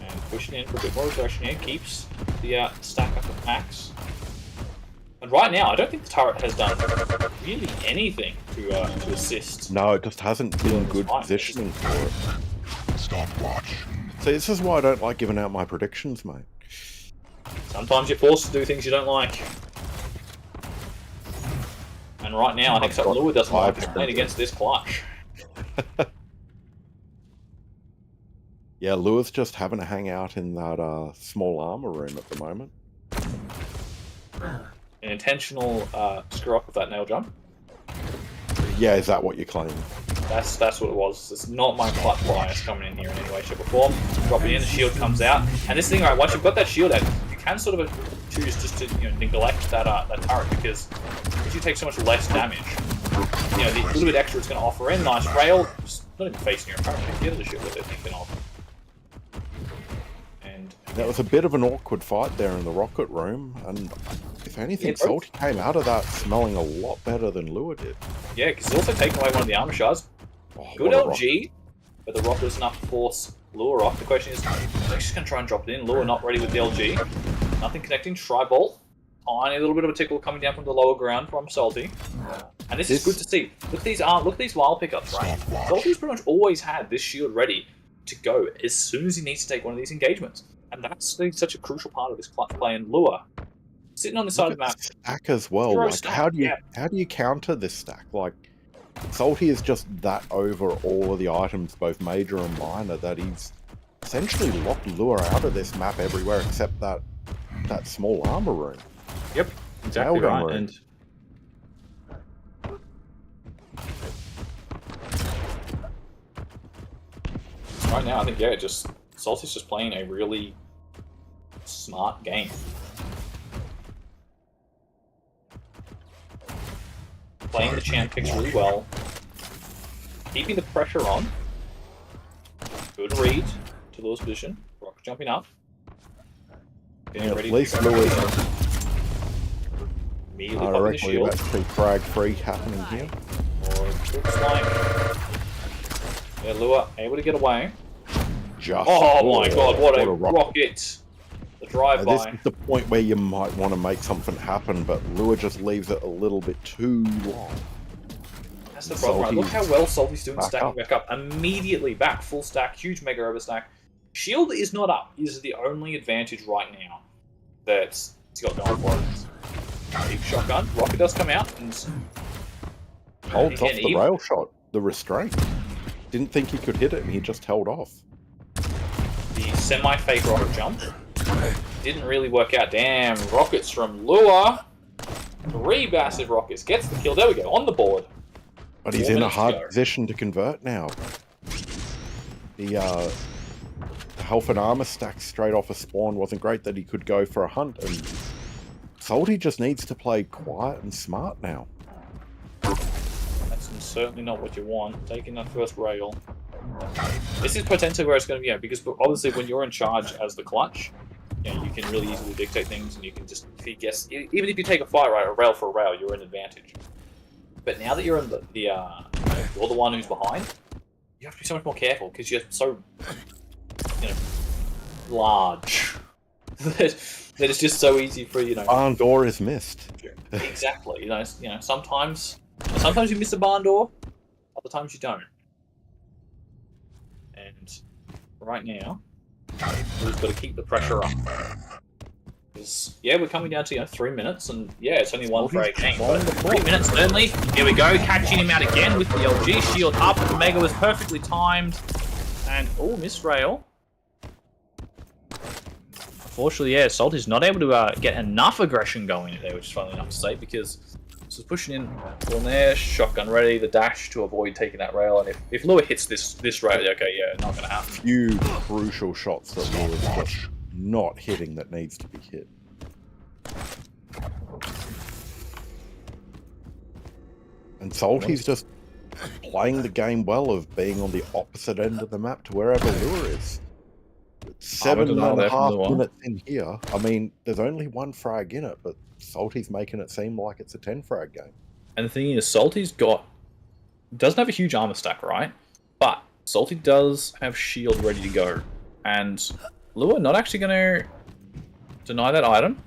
And pushing in for a bit more aggression here, keeps the stack up at max. And right now, I don't think the turret has done really anything to assist. No, it just hasn't been good positioning for it. Stopwatch. See, this is why I don't like giving out my predictions, mate. Sometimes you're forced to do things you don't like. And right now, I think Lua doesn't like playing against this clutch. Yeah, Lua's just having to hang out in that small armor room at the moment. An intentional screw up with that nail jump. Yeah, is that what you're claiming? That's what it was. It's not my clutch bias coming in here in any way, shape, or form. Drop it in, the shield comes out, and this thing, right? Once you've got that shield out, you can sort of choose just to neglect that turret because you take so much less damage. The little bit extra it's going to offer in. Nice rail, just not even facing your opponent. Get the shield with it, thinking of. And that was a bit of an awkward fight there in the rocket room, and if anything, Salty came out of that smelling a lot better than Lua did. Yeah, because he's also taken away one of the armor shards. Oh, Good LG, but the rocket is enough to force Lua off. The question is, they're just going to try and drop it in. Lua not ready with the LG. Nothing connecting. Tri-bolt. Tiny little bit of a tickle coming down from the lower ground from Salty. And this is good to see. Look at these wild pickups, right? Salty's pretty much always had this shield ready to go as soon as he needs to take one of these engagements. And that's such a crucial part of this clutch play. And Lua, sitting on the side of the map. Stack as well. Like, how do you counter this stack? Like, Salty is just that over all of the items, both major and minor, that he's essentially locked Lua out of this map everywhere except that small armor room. Yep, exactly right. And right now, I think Salty's just playing a really smart game. Playing the champ picks really well. Keeping the pressure on. Good read to Lua's position. Rock jumping up. Getting ready at least to Lua's immediately popping the shield. Actually frag free happening here. Or it looks like Lua able to get away. Oh my god, what a rocket! The drive-by. This is the point where you might want to make something happen, but Lua just leaves it a little bit too long. That's the problem, right? Look how well Salty's doing stacking back up. Immediately back, full stack, huge mega overstack. Shield is not up. Is the only advantage right now that he's got going for it. Big shotgun. Rocket does come out and holds off the rail shot. The restraint. Didn't think he could hit it, and he just held off. The semi-fake rocket jump didn't really work out. Damn, rockets from Lua. 3 massive rockets. Gets the kill. There we go, on the board. But he's in a hard position to convert now. The health and armor stack straight off a spawn wasn't great that he could go for a hunt, and Salty just needs to play quiet and smart now. That's certainly not what you want. Taking that first rail. This is potentially where it's going to be, because obviously when you're in charge as the clutch, you can really easily dictate things, and you can just, if you guess, even if you take a fight, right, a rail for a rail, you're in advantage. But now that you're in you're the one who's behind, you have to be so much more careful because you're so, large. that it's just so easy for barn door is missed. Exactly. Sometimes you miss a barn door, other times you don't. And right now, we've got to keep the pressure up. We're coming down to 3 minutes, and it's only 1 for 8 game. But 3 minutes certainly. Here we go, catching him out again with the LG shield up. The Mega was perfectly timed, and missed rail. Unfortunately, Salty's not able to get enough aggression going there, which is funny enough to say, because this is pushing in on there, shotgun ready, the dash to avoid taking that rail, and if Lua hits this rail, not going to happen. Few crucial shots that Lua's just not hitting that needs to be hit. And Salty's just playing the game well of being on the opposite end of the map to wherever Lure is. 7.5 minutes in here. I mean, there's only one frag in it, but Salty's making it seem like it's a 10 frag game. And the thing is, Salty's doesn't have a huge armor stack, right? But Salty does have shield ready to go. And Lure not actually going to deny that item.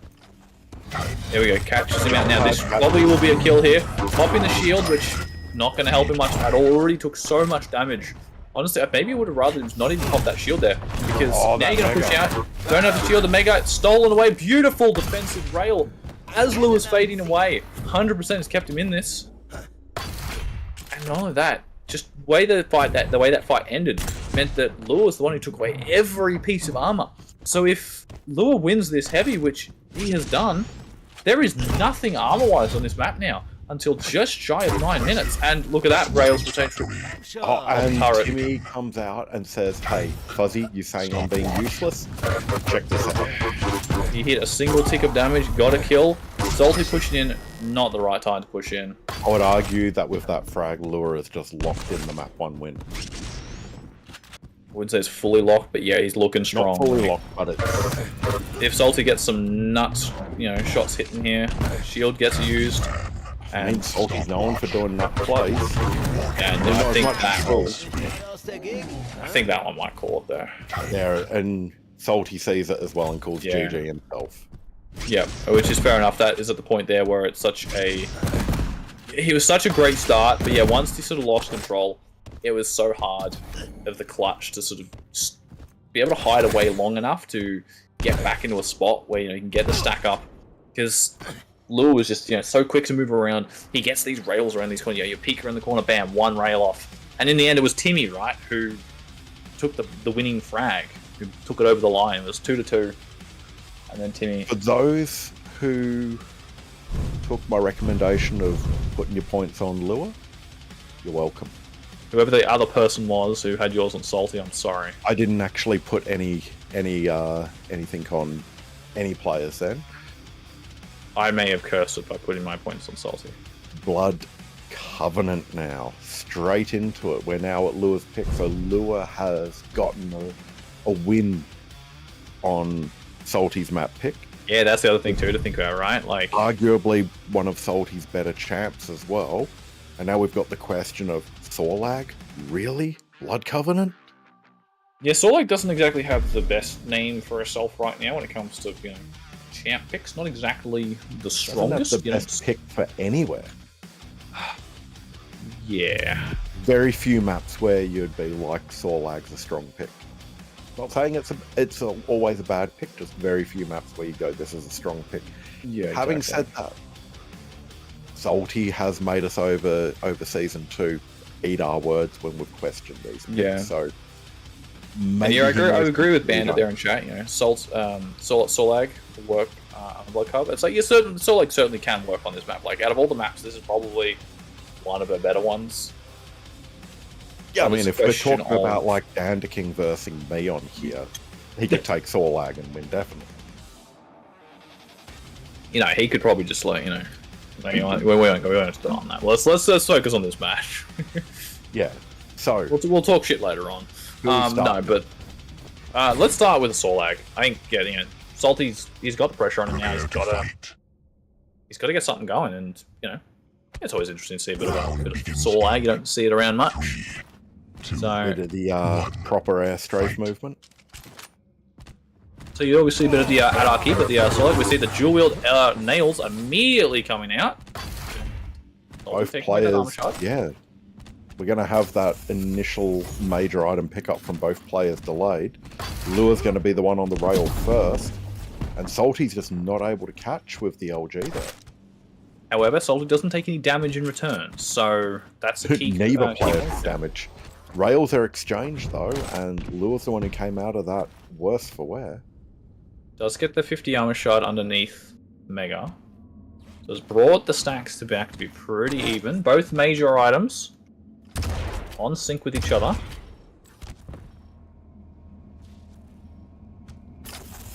There we go, catches him out now. This probably will be a kill here. Popping the shield, which not going to help him much at all. Already took so much damage. Honestly, maybe I would have rather not even pop that shield there. Because now you're going to push out. Don't have the shield. The Mega stolen away. Beautiful defensive rail. As Lure's fading away. 100% has kept him in this. And not only that, just the way that fight ended meant that Lure was the one who took away every piece of armor. So if Lure wins this heavy, which he has done, there is nothing armor-wise on this map now until just shy of 9 minutes. And look at that, Rails potential. And Timmy comes out and says, "Hey, Fuzzy, you saying I'm being useless? Check this out." He hit a single tick of damage, got a kill. Salty pushing in, not the right time to push in. I would argue that with that frag, Lure is just locked in the map 1 win. I wouldn't say it's fully locked, but yeah, he's looking strong. Not fully locked, but it's... If Salty gets some nuts, shots hitting here, shield gets used. I mean, Salty's known for doing nut plays. And I think that one might call it there. Yeah, and Salty sees it as well and calls GG himself. Yeah, which is fair enough. That is at the point there where it's he was such a great start, but yeah, once he sort of lost control, it was so hard of the clutch to sort of be able to hide away long enough to get back into a spot where you can get the stack up. Because Lure was just so quick to move around. He gets these rails around these corners. You peek around the corner, bam, 1 rail off. And in the end, it was Timmy, right, who took the winning frag, who took it over the line. It was 2-2, and then Timmy. For those who took my recommendation of putting your points on Lure, you're welcome. Whoever the other person was who had yours on Salty, I'm sorry. I didn't actually put anything on any players then. I may have cursed it by putting my points on Salty. Blood Covenant now. Straight into it. We're now at Lure's pick, so Lure has gotten a win on Salty's map pick. Yeah, that's the other thing too to think about, right? Like, arguably one of Salty's better champs as well. And now we've got the question of Sorlag? Really? Blood Covenant? Yeah, Sorlag doesn't exactly have the best name for herself right now when it comes to, champ picks. Not exactly the strongest. That's the best pick for anywhere. Yeah. Very few maps where you'd be like Sorlag's a strong pick. Not saying it's always a bad pick, just very few maps where you go, this is a strong pick. Yeah. Having said that, Salty has made us over season 2 eat our words when we've questioned these picks. Yeah. So and I agree with Bandit there in chat. Sorlag will work on the Blood Cup. It's like Sorlag certainly can work on this map. Like out of all the maps, this is probably one of the better ones. Yeah, I mean, if we're talking about like Dandaking versus me on here, he could take Sorlag and win definitely. He could probably just we won't go on that. Let's focus on this match. Yeah. So we'll talk shit later on. No, but let's start with Sorlag. I think Salty's got the pressure on him now. He's got to get something going, and it's always interesting to see a bit of Sorlag. You don't see it around much. So bit of the proper air strafe movement. So you always see a bit of the anarchy, but the Sorlag, we see the dual wield nails immediately coming out. Both players, yeah. We're going to have that initial major item pickup from both players delayed. Lure's going to be the one on the rail first, and Salty's just not able to catch with the LG there. However, Salty doesn't take any damage in return, so that's the key. Neither player takes damage. Rails are exchanged though, and Lure's the one who came out of that worse for wear. Does get the 50 armor shot underneath Mega. So it's brought the stacks back to be pretty even. Both major items on sync with each other.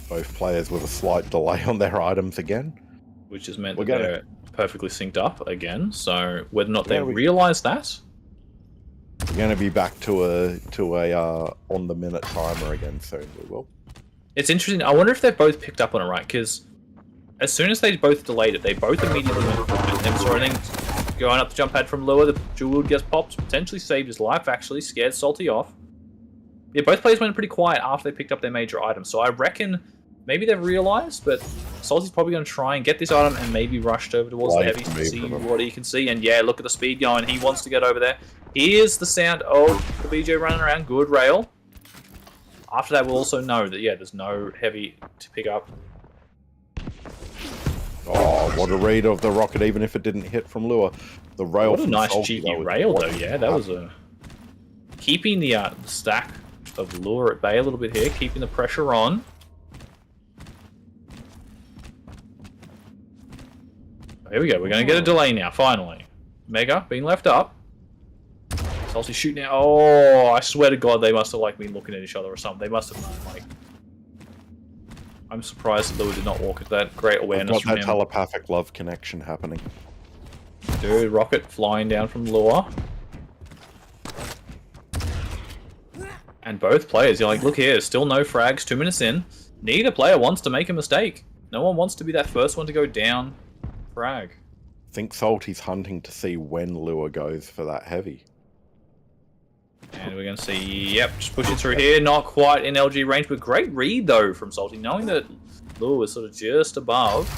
Both players with a slight delay on their items again. which has meant We're that gonna- they're perfectly synced up again. So whether or not they Yeah, we- realise that, We're going to be back to a on the minute timer again soon. We will. it's interesting. I wonder if they've both picked up on it right, because as soon as they both delayed it, they both immediately went for it. Them sorting, going up the jump pad from Lure, the jewel gets popped, potentially saved his life, actually, scared Salty off. Yeah, both players went pretty quiet after they picked up their major item, so I reckon maybe they've realised, but Salty's probably going to try and get this item and maybe rushed over towards the heavies to see what he can see. And yeah, look at the speed going. He wants to get over there. Here's the sound of the BJ running around. Good rail. After that, we'll also know that, yeah, there's no heavy to pick up. Oh, what a read of the rocket, even if it didn't hit from Lure. The rail What a from nice Salty, cheeky though, is rail, what- though. Yeah, that was a... Keeping the stack of Lure at bay a little bit here. Keeping the pressure on. Here we go. We're going to get a delay now, finally. Mega being left up. Salty shooting now. Oh, I swear to God, they must have like been looking at each other or something. They must have known. Like, I'm surprised that Lure did not walk at that. Great awareness Got from that him. telepathic love connection happening. Dude, rocket flying down from Lure. And both players, you're like, look here, still no frags, 2 minutes in. Neither player wants to make a mistake. No one wants to be that first one to go down frag. I think Salty's hunting to see when Lure goes for that heavy. And we're going to see, yep, just pushing through here. Not quite in LG range, but great read, though, from Salty, knowing that Lure was sort of just above.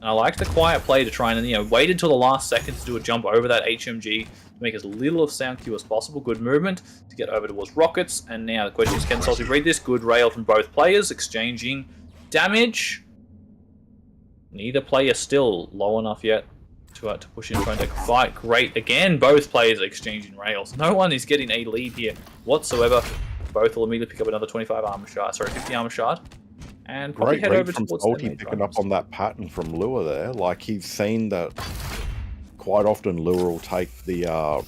And I like the quiet play to try and, you know, wait until the last second to do a jump over that HMG to make as little of sound cue as possible. Good movement to get over towards rockets. And now the question is, can Salty read this? Good rail from both players, exchanging damage. Neither player still low enough yet to push in, trying to fight. Great. Again, both players are exchanging rails. No one is getting a lead here whatsoever. Both will immediately pick up another 25 armor shard. Sorry, 50 armor shard. And probably Great head read over from towards Salty their picking up on that pattern from Lure there. Like, he's seen that quite often Lure will take the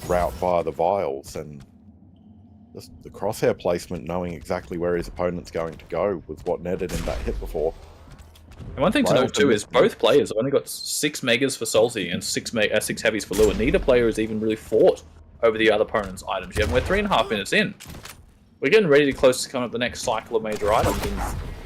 route via the vials, and just the crosshair placement, knowing exactly where his opponent's going to go, was what netted him that hit before. And one thing to note too is both players have only got 6 megas for Salty and 6 heavies for Lure. Neither player has even really fought over the other opponent's items yet. And we're 3.5 minutes in. We're getting ready to close to coming up the next cycle of major items. And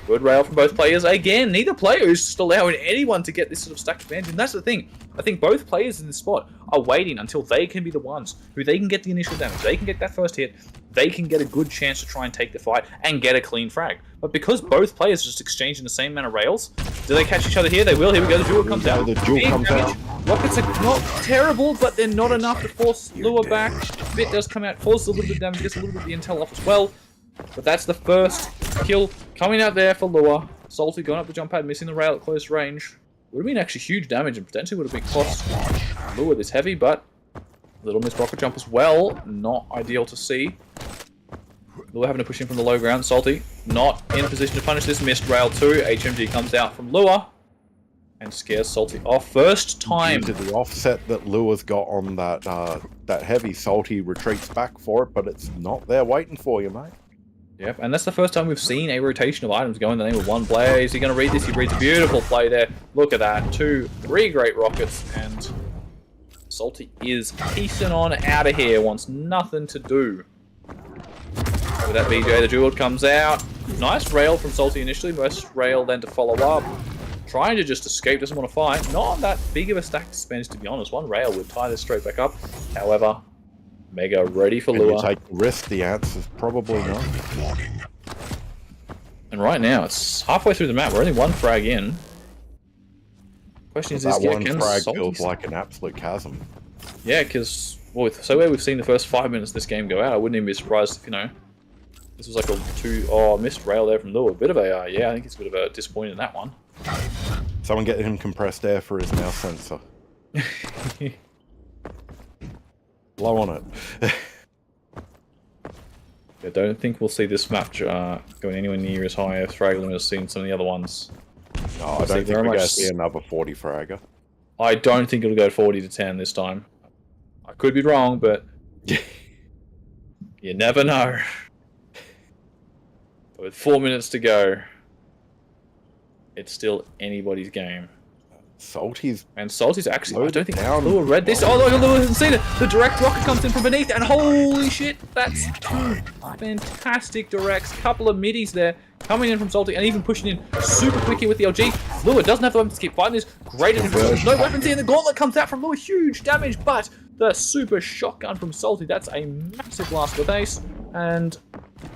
good rail from both players. Again, neither player is just allowing anyone to get this sort of stack advantage. And that's the thing. I think both players in this spot are waiting until they can be the ones who they can get the initial damage. They can get that first hit. They can get a good chance to try and take the fight and get a clean frag. But because both players are just exchanging the same amount of rails, do they catch each other here? They will. Here we go. The duel comes out. The duel Big comes damage. Rockets are not terrible, but they're not enough to force Lure back. Bit does come out, causes a little bit of damage, gets a little bit of the intel off as well. But that's the first kill coming out there for Lure. Salty going up the jump pad, missing the rail at close range. Would have been actually huge damage and potentially would have been cost Lure this heavy, but little missed rocket jump as well. Not ideal to see. Lure having to push in from the low ground. Salty not in position to punish this. Missed rail too. HMG comes out from Lure and scares Salty off. First time. Due to the offset that Lure's got on that that heavy, Salty retreats back for it, but it's not there waiting for you, mate. Yep, and that's the first time we've seen a rotation of items go in the name of one player. Is he going to read this? He reads a beautiful play there. Look at that. 2, 3 great rockets, and Salty is piecing on out of here. Wants nothing to do with that BJ. The jewel comes out. Nice rail from Salty initially. Nice rail then to follow up. Trying to just escape. Doesn't want to fight. Not that big of a stack to spend, to be honest. One rail would tie this straight back up. However, Mega ready for When Lure. you take the risk, the answer's probably not. And right now, it's halfway through the map. We're only 1 frag in. Question is, That one can frag Salty... feels like an absolute chasm. Yeah, because so where we've seen the first 5 minutes of this game go out, I wouldn't even be surprised if, you know, this was like a missed rail there from Lure. A bit of a, yeah, I think it's a bit of a disappointment in that one. Someone get him compressed air for his mouse sensor. Blow on it. I don't think we'll see this map going anywhere near as high a frag limit as seen some of the other ones. No, I don't think we're going to see another 40 fragger. I don't think it'll go 40 to 10 this time. I could be wrong, but you never know. But with 4 minutes to go, it's still anybody's game. Salty's And Salty's actually, I don't think down. Lua read this. Oh, look, Lua hasn't seen it. The direct rocket comes in from beneath, and holy shit, that's two fantastic directs. Couple of middies there coming in from Salty, and even pushing in super quick here with the LG. Lua doesn't have the weapons to keep fighting this. Great influence. There's no weapons here, and the gauntlet comes out from Lua. Huge damage, but the super shotgun from Salty, that's a massive blast with ace. And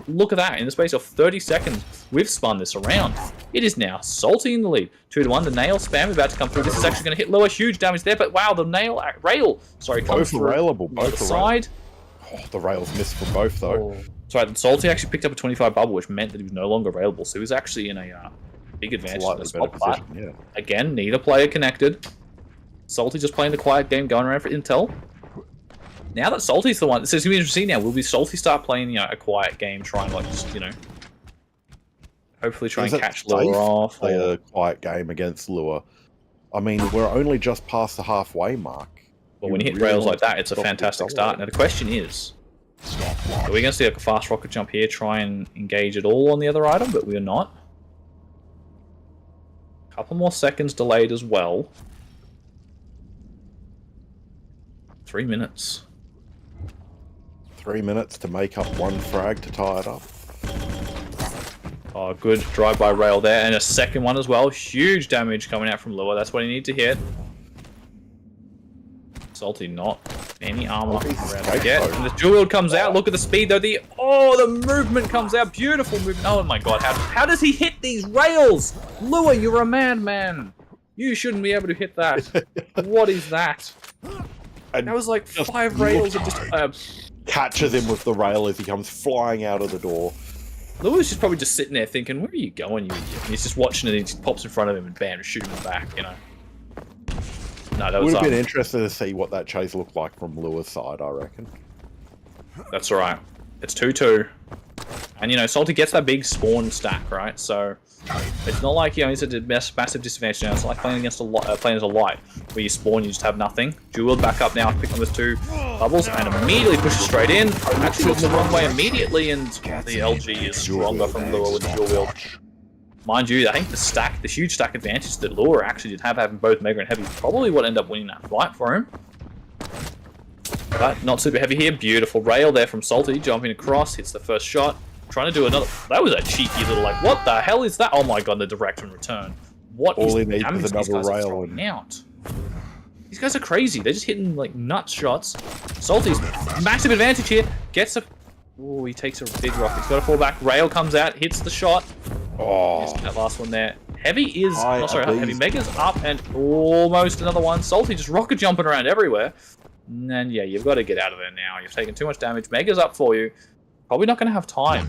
look at that, in the space of 30 seconds, we've spun this around. It is now Salty in the lead. 2-1, the nail spam about to come through. This is actually going to hit Lua, huge damage there, but wow, the rail, sorry, comes both through railable, on both the are side. Oh, the rails missed for both though. Oh. Sorry, Salty actually picked up a 25 bubble, which meant that he was no longer available, so he was actually in a big advantage in the spot plat. Yeah. Again, neither player connected. Salty just playing the quiet game, going around for intel. Now that Salty's the one, so it's going to be interesting now. Will be Salty start playing, a quiet game, trying like just, hopefully try and catch Lua off. Play a quiet game against Lua. I mean, we're only just past the halfway mark. Well, when you hit rails like that, it's a fantastic start. Now the question is, are we going to see like a fast rocket jump here, try and engage it all on the other item? But we are not. A couple more seconds delayed as well. 3 minutes. 3 minutes to make up one frag to tie it up. Oh, good drive-by rail there, and a second one as well. Huge damage coming out from Lua. That's what he needs to hit. Salty not any armor around to get. And the dual wield comes out. Look at the speed though. The movement comes out. Beautiful movement. Oh my god, how does he hit these rails? Lua, you're a madman. You shouldn't be able to hit that. What is that? And that was like 5 rails and just catches him with the rail as he comes flying out of the door. Lua's just probably just sitting there thinking, where are you going, you idiot? And he's just watching it, and he just pops in front of him and bam, shoot him in the back, No, that was... Would have been interested to see what that chase looked like from Lua's side, I reckon. That's alright. It's 2-2. And, Salty gets that big spawn stack, right? So, it's not like, he's at a massive disadvantage now. It's like playing against playing as a light, where you spawn, you just have nothing. Dual back up now, pick on those 2 bubbles, and immediately pushes straight in. Actually looks the wrong way immediately, and the LG is stronger from Lua with the dual wield. Mind you, I think the huge stack advantage that Lua actually did have, having both Mega and Heavy, is probably what ended up winning that fight for him. But not super heavy here. Beautiful rail there from Salty, jumping across, hits the first shot. Trying to do another. That was a cheeky little what the hell is that? Oh my god, the direct and return. What is the damage these guys are throwing out? These guys are crazy. They're just hitting nut shots. Salty's massive advantage here. Gets a. Oh, he takes a big rock. He's got to fall back. Rail comes out, hits the shot. Oh, that last one there. Heavy is. Heavy Mega's up and almost another one. Salty just rocket jumping around everywhere. And yeah, you've got to get out of there now. You've taken too much damage. Mega's up for you. Probably not going to have time.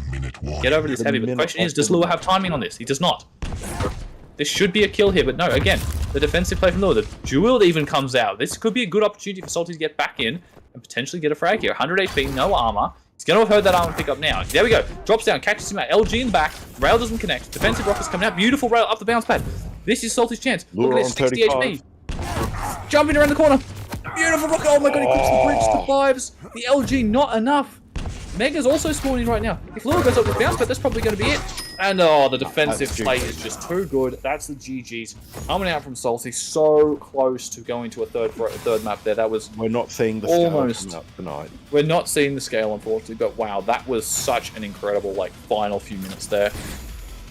Get over this heavy. But the question is, does Lua have timing on this? He does not. This should be a kill here, but no. Again, the defensive play from Lua. The dual even comes out. This could be a good opportunity for Salty to get back in and potentially get a frag here. 100 HP, no armor. He's going to have heard that armor pick up now. There we go. Drops down, catches him out. LG in the back. Rail doesn't connect. Defensive rockets coming out. Beautiful rail up the bounce pad. This is Salty's chance. Look at this, 60 HP. Jumping around the corner. Beautiful rocket. Oh my god, he clicks the bridge to 5s. The LG, not enough. Mega's also spawning right now. If Lua goes up with bounce pad, that's probably going to be it. And the defensive play is just too good. That's the GG's coming out from Salty. So close to going to a third map there. That was we're not seeing the almost scale up tonight. We're not seeing the scale, unfortunately. But wow, that was such an incredible final few minutes there.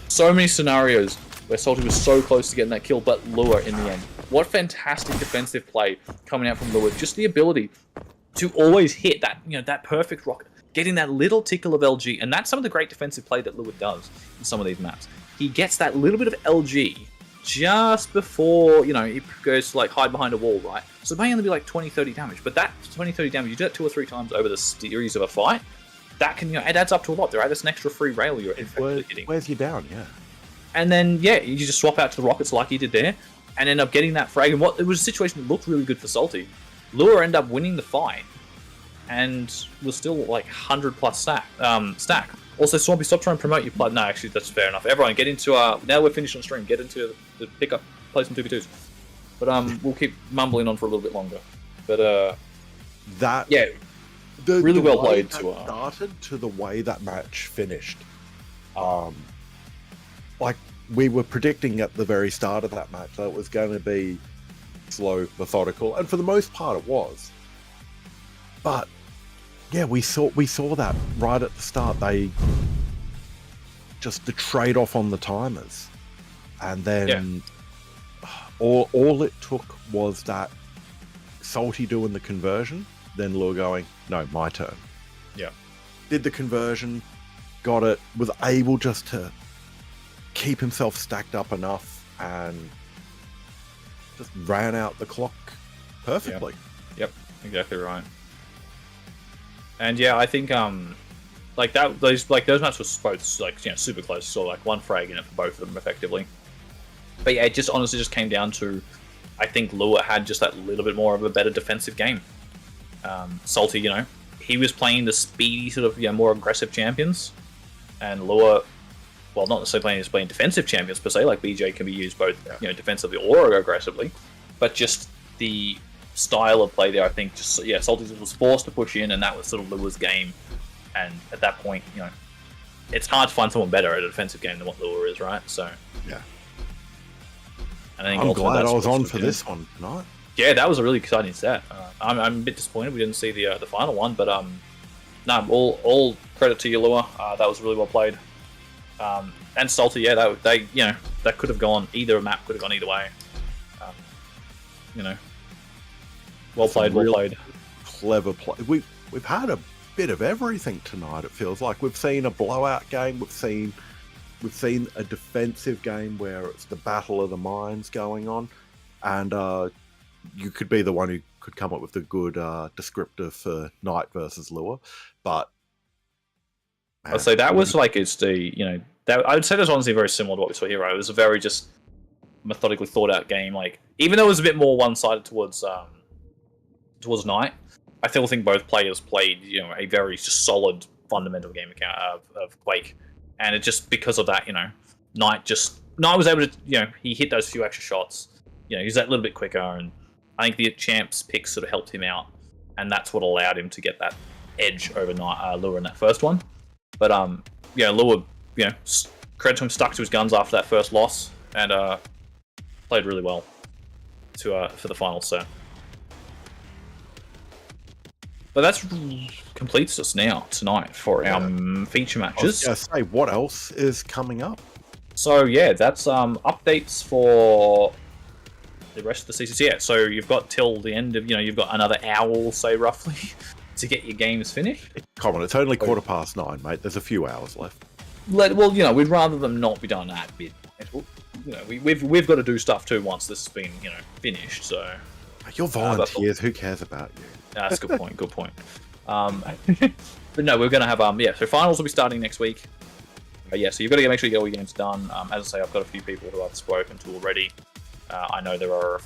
So many scenarios where Salty was so close to getting that kill, but Lua in the end. What fantastic defensive play coming out from Lua. Just the ability to always hit that that perfect rocket. Getting that little tickle of LG, and that's some of the great defensive play that Lua does in some of these maps. He gets that little bit of LG just before, he goes to hide behind a wall, right? So it may only be 20-30 damage, but that 20-30 damage, you do that 2 or 3 times over the series of a fight, that can, it adds up to a lot. There are this an extra free rail you're effectively hitting. Wears you down, yeah. And then, you just swap out to the rockets like he did there, and end up getting that frag. And it was a situation that looked really good for Salty. Lua ended up winning the fight, and was still 100+ stack. Also, Swampy, stop trying to promote your play. No, actually, that's fair enough. Everyone, get into now we're finished on stream. Get into the pickup, play some 2v2s. But we'll keep mumbling on for a little bit longer. But really well played. Started to the way that match finished. We were predicting at the very start of that match that it was going to be slow, methodical, and for the most part it was. But yeah, we saw that right at the start. They just the trade-off on the timers, and then all it took was that Salty doing the conversion, then Lure going, no, my turn. Yeah. Did the conversion, got it, was able just to keep himself stacked up enough, and just ran out the clock perfectly. Yep, exactly right. And yeah, I think like that those matches were both like, you know, super close. So like one frag in it for both of them effectively. But yeah, it just honestly just came down to, I think Lure had just that little bit more of a better defensive game. Salty, you know, he was playing the speedy sort of, you know, more aggressive champions, and Lure, well, not necessarily playing defensive champions per se. Like BJ can be used both, you know, defensively or aggressively, but just the style of play there, I think, just Salty was forced to push in, and that was sort of Lure's game. And at that point, you know, it's hard to find someone better at a defensive game than what Lure is, right? So yeah. And I think I'm glad I was on for this one tonight. Yeah, that was a really exciting set. I'm a bit disappointed we didn't see the final one, but no, all credit to you, Lure. That was really well played. And Salty, yeah, that could have gone either. A map could have gone either way. You know, well played. Clever play. We've had a bit of everything tonight. It feels like we've seen a blowout game. We've seen a defensive game where it's the battle of the minds going on, and you could be the one who could come up with a good descriptor for Knight versus Lure. But I'd say that was like, it's the, you know, that I would say that's honestly very similar to what we saw here. Right? It was a very just methodically thought out game. Like, even though it was a bit more one sided towards Knight, I still think both players played, you know, a very just solid fundamental game account of Quake. And it just, because of that, you know, Knight was able to, you know, he hit those few extra shots. You know, he was that little bit quicker, and I think the champs pick sort of helped him out, and that's what allowed him to get that edge over Lure in that first one. But yeah, Lure, you know, credit to him, stuck to his guns after that first loss, and played really well for the final set. But that's completes us now tonight for our feature matches. I was gonna say, what else is coming up? So yeah, that's updates for the rest of the CCC. Yeah, so you've got till the end of, you know, you've got another hour, we'll say roughly, to get your games finished. Come on, it's only 9:15, mate. There's a few hours left. Well, you know, we'd rather them not be done at midnight. You know, we've got to do stuff too once this has been, you know, finished. So you're volunteers. Who cares about you? That's a good point. Good point. But no, we're going to have so finals will be starting next week. So you've got to make sure you get all your games done. As I say, I've got a few people who I've spoken to already. I know there are a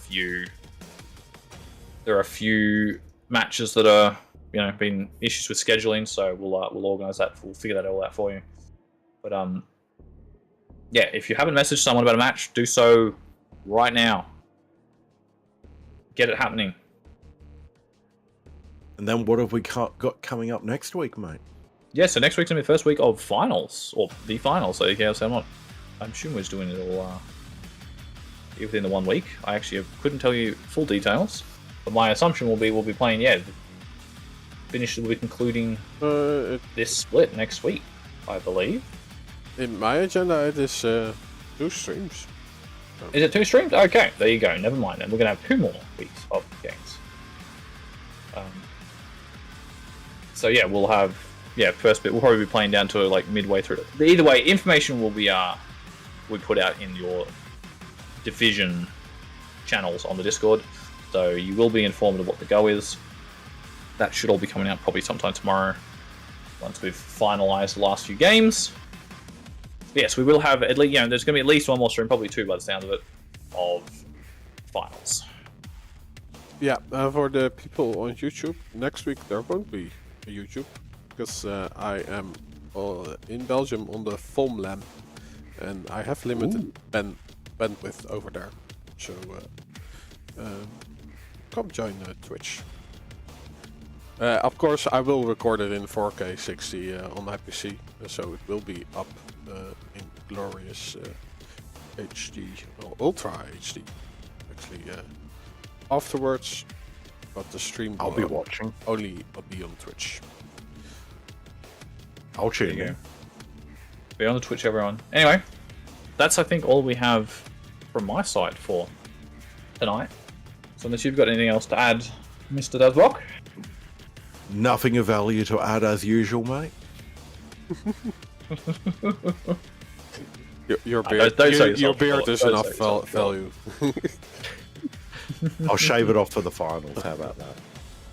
few matches that are, you know, been issues with scheduling. So we'll organise that. We'll figure that all out for you. But yeah, if you haven't messaged someone about a match, do so right now. Get it happening. And then what have we got coming up next week, mate? Yeah, so next week's going to be the first week of finals, or the finals. So yeah, I'm assuming we're doing it all within the 1 week. I actually couldn't tell you full details, but my assumption will be we'll be playing, we'll be concluding this split next week, I believe. In my agenda, it is 2 streams. Is it 2 streams? Okay, there you go. Never mind then. We're going to have 2 more weeks of games. So yeah, we'll have first bit. We'll probably be playing down to like midway through. Either way, information will be we put out in your division channels on the Discord, so you will be informed of what the go is. That should all be coming out probably sometime tomorrow, once we've finalised the last few games. Yes, we will have at least, you know, there's going to be at least 1 more stream, probably 2 by the sound of it, of finals. Yeah, for the people on YouTube, next week there won't be a YouTube, because I am in Belgium on the FOMLAN, and I have limited bandwidth over there. So come join Twitch. Of course, I will record it in 4K 60 on my PC, so it will be up in glorious HD, or Ultra HD, actually. afterwards, but the stream I'll be watching. only be on Twitch. I'll tune There you in. go. Be on the Twitch, everyone. Anyway, that's I think all we have from my side for tonight. So unless you've got anything else to add, Mr. Dazblock. Nothing of value to add as usual, mate. Your beard, don't say your yourself, beard Philip. is Don't enough say yourself, value. I'll shave it off for the finals. How about that?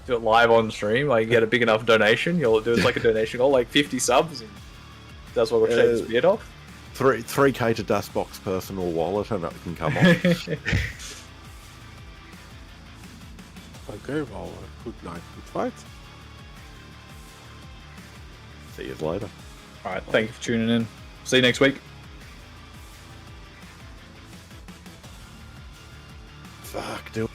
Do it live on stream. Like, you get a big enough donation, you'll do it like a donation goal, like 50 subs, and that's what we'll shave his beard off. 3K to Dustbox personal wallet, and it can come off. Okay, well, good night, good fight. See you later. Alright, thank you for tuning in. See you next week. Fuck, dude.